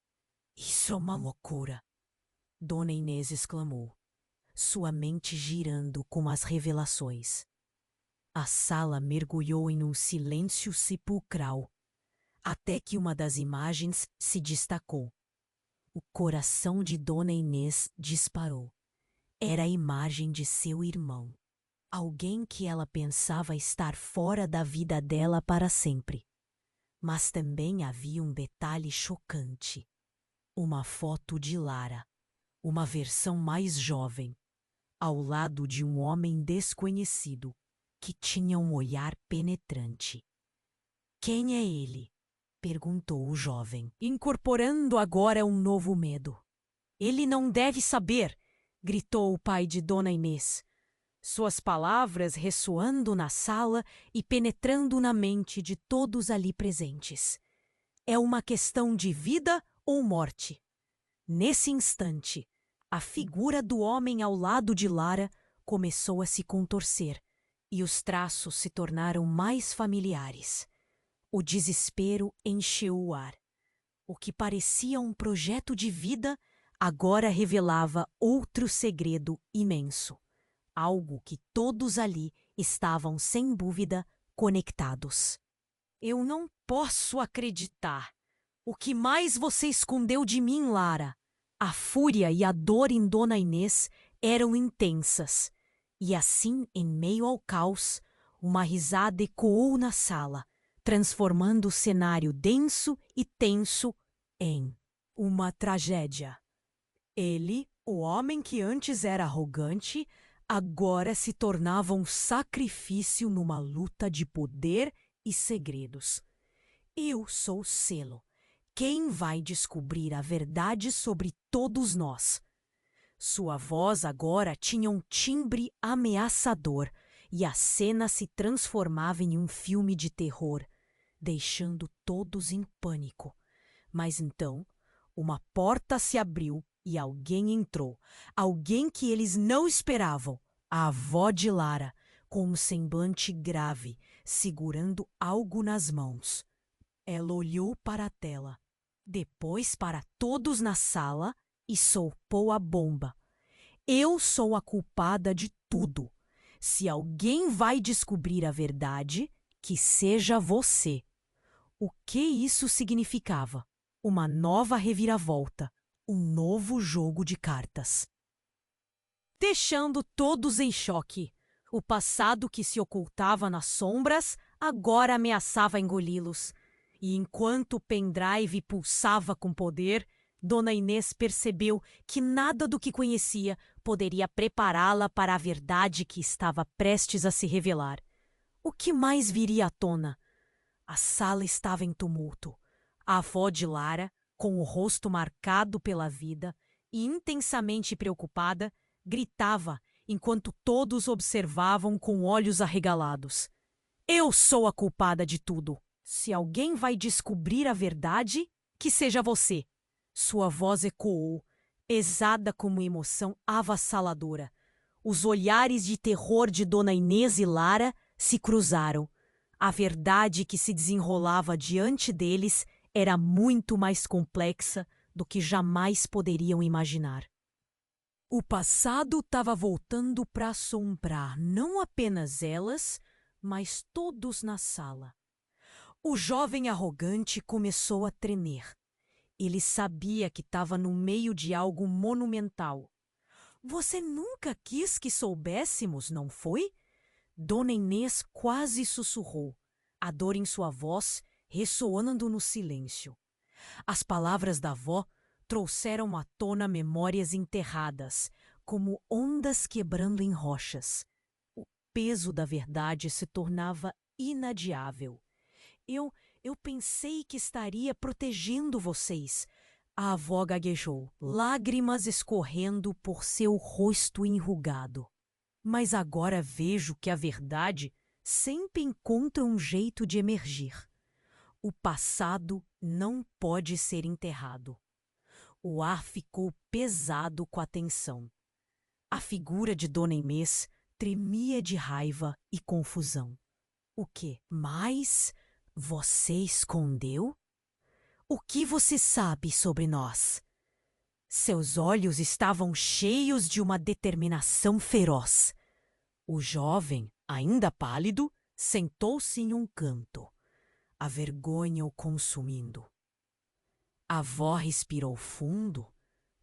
Isso é uma loucura! Dona Inês exclamou, sua mente girando com as revelações. A sala mergulhou em um silêncio sepulcral, até que uma das imagens se destacou. O coração de Dona Inês disparou. Era a imagem de seu irmão. Alguém que ela pensava estar fora da vida dela para sempre. Mas também havia um detalhe chocante. Uma foto de Lara, uma versão mais jovem, ao lado de um homem desconhecido, que tinha um olhar penetrante. Quem é ele? Perguntou o jovem, incorporando agora um novo medo. Ele não deve saber! Gritou o pai de Dona Inês, suas palavras ressoando na sala e penetrando na mente de todos ali presentes. É uma questão de vida ou morte. Nesse instante, a figura do homem ao lado de Lara começou a se contorcer e os traços se tornaram mais familiares. O desespero encheu o ar. O que parecia um projeto de vida agora revelava outro segredo imenso. Algo que todos ali estavam, sem dúvida, conectados. Eu não posso acreditar. O que mais você escondeu de mim, Lara? A fúria e a dor em Dona Inês eram intensas. E assim, em meio ao caos, uma risada ecoou na sala, transformando o cenário denso e tenso em uma tragédia. Ele, o homem que antes era arrogante, agora se tornava um sacrifício numa luta de poder e segredos. Eu sou o selo. Quem vai descobrir a verdade sobre todos nós? Sua voz agora tinha um timbre ameaçador e a cena se transformava em um filme de terror, deixando todos em pânico. Mas então, uma porta se abriu e alguém entrou. Alguém que eles não esperavam. A avó de Lara, com um semblante grave, segurando algo nas mãos. Ela olhou para a tela, depois para todos na sala e soltou a bomba. Eu sou a culpada de tudo. Se alguém vai descobrir a verdade, que seja você. O que isso significava? Uma nova reviravolta, um novo jogo de cartas. Deixando todos em choque, o passado que se ocultava nas sombras agora ameaçava engoli-los. E enquanto o pendrive pulsava com poder, Dona Inês percebeu que nada do que conhecia poderia prepará-la para a verdade que estava prestes a se revelar. O que mais viria à tona? A sala estava em tumulto. A avó de Lara, com o rosto marcado pela vida e intensamente preocupada, gritava enquanto todos observavam com olhos arregalados. Eu sou a culpada de tudo. Se alguém vai descobrir a verdade, que seja você. Sua voz ecoou, pesada como emoção avassaladora. Os olhares de terror de Dona Inês e Lara se cruzaram. A verdade que se desenrolava diante deles era muito mais complexa do que jamais poderiam imaginar. O passado estava voltando para assombrar não apenas elas, mas todos na sala. O jovem arrogante começou a tremer. Ele sabia que estava no meio de algo monumental. Você nunca quis que soubéssemos, não foi? Dona Inês quase sussurrou, a dor em sua voz ressoando no silêncio. As palavras da avó trouxeram à tona memórias enterradas, como ondas quebrando em rochas. O peso da verdade se tornava inadiável. Eu pensei que estaria protegendo vocês. A avó gaguejou, lágrimas escorrendo por seu rosto enrugado. Mas agora vejo que a verdade sempre encontra um jeito de emergir. O passado não pode ser enterrado. O ar ficou pesado com a tensão. A figura de Dona Inês tremia de raiva e confusão. O que mais você escondeu? O que você sabe sobre nós? Seus olhos estavam cheios de uma determinação feroz. O jovem, ainda pálido, sentou-se em um canto, a vergonha o consumindo. A avó respirou fundo,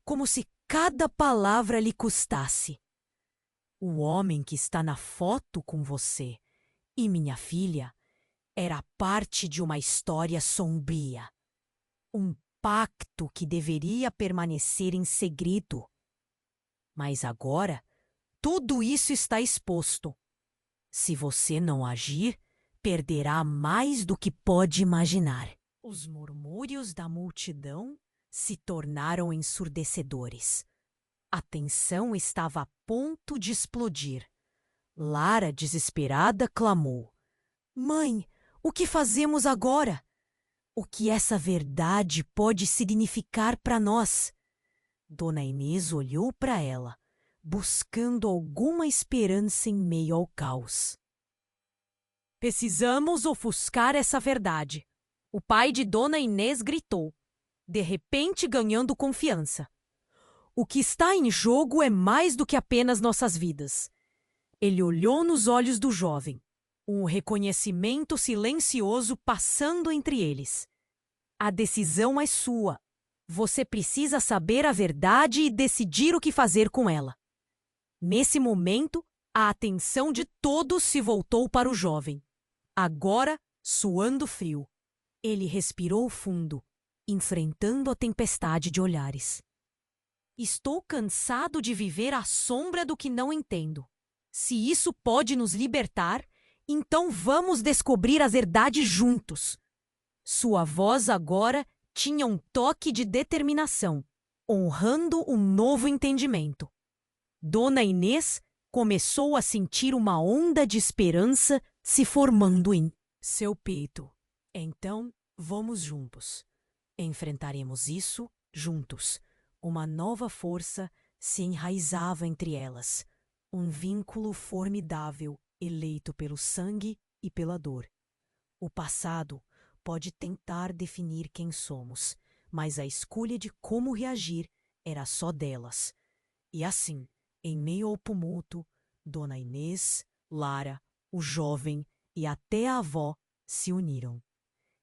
como se cada palavra lhe custasse. O homem que está na foto com você e minha filha era parte de uma história sombria. Um pacto que deveria permanecer em segredo. Mas agora, tudo isso está exposto. Se você não agir, perderá mais do que pode imaginar. Os murmúrios da multidão se tornaram ensurdecedores. A tensão estava a ponto de explodir. Lara, desesperada, clamou: Mãe, o que fazemos agora? O que essa verdade pode significar para nós? Dona Inês olhou para ela, buscando alguma esperança em meio ao caos. Precisamos ofuscar essa verdade. O pai de Dona Inês gritou, de repente ganhando confiança. O que está em jogo é mais do que apenas nossas vidas. Ele olhou nos olhos do jovem, um reconhecimento silencioso passando entre eles. A decisão é sua. Você precisa saber a verdade e decidir o que fazer com ela. Nesse momento, a atenção de todos se voltou para o jovem. Agora, suando frio, ele respirou fundo, enfrentando a tempestade de olhares. Estou cansado de viver à sombra do que não entendo. Se isso pode nos libertar, então vamos descobrir a verdade juntos. Sua voz agora tinha um toque de determinação, honrando um novo entendimento. Dona Inês começou a sentir uma onda de esperança se formando em seu peito. Então, vamos juntos. Enfrentaremos isso juntos. Uma nova força se enraizava entre elas. Um vínculo formidável, eleito pelo sangue e pela dor. O passado pode tentar definir quem somos, mas a escolha de como reagir era só delas. E assim, em meio ao tumulto, Dona Inês, Lara, o jovem e até a avó se uniram.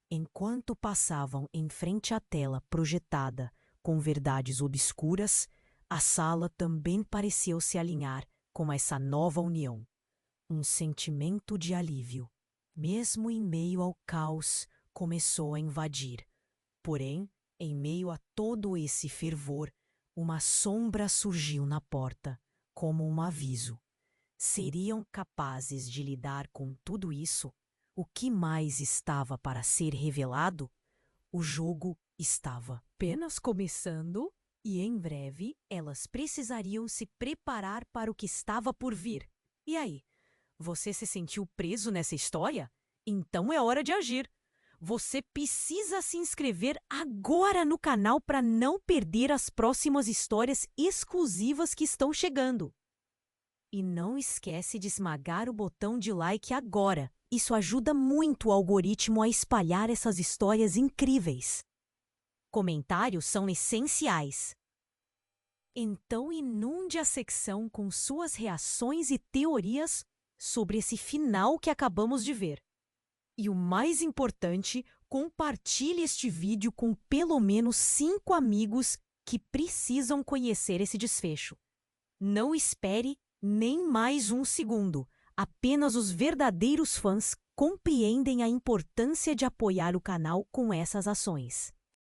Enquanto passavam em frente à tela projetada com verdades obscuras, a sala também pareceu se alinhar com essa nova união. Um sentimento de alívio, mesmo em meio ao caos, começou a invadir. Porém, em meio a todo esse fervor, uma sombra surgiu na porta, como um aviso. Seriam capazes de lidar com tudo isso? O que mais estava para ser revelado? O jogo estava apenas começando e em breve elas precisariam se preparar para o que estava por vir. E aí? Você se sentiu preso nessa história? Então é hora de agir. Você precisa se inscrever agora no canal para não perder as próximas histórias exclusivas que estão chegando. E não esquece de esmagar o botão de like agora. Isso ajuda muito o algoritmo a espalhar essas histórias incríveis. Comentários são essenciais. Então inunde a secção com suas reações e teorias sobre esse final que acabamos de ver. E o mais importante, compartilhe este vídeo com pelo menos 5 amigos que precisam conhecer esse desfecho. Não espere nem mais um segundo. Apenas os verdadeiros fãs compreendem a importância de apoiar o canal com essas ações.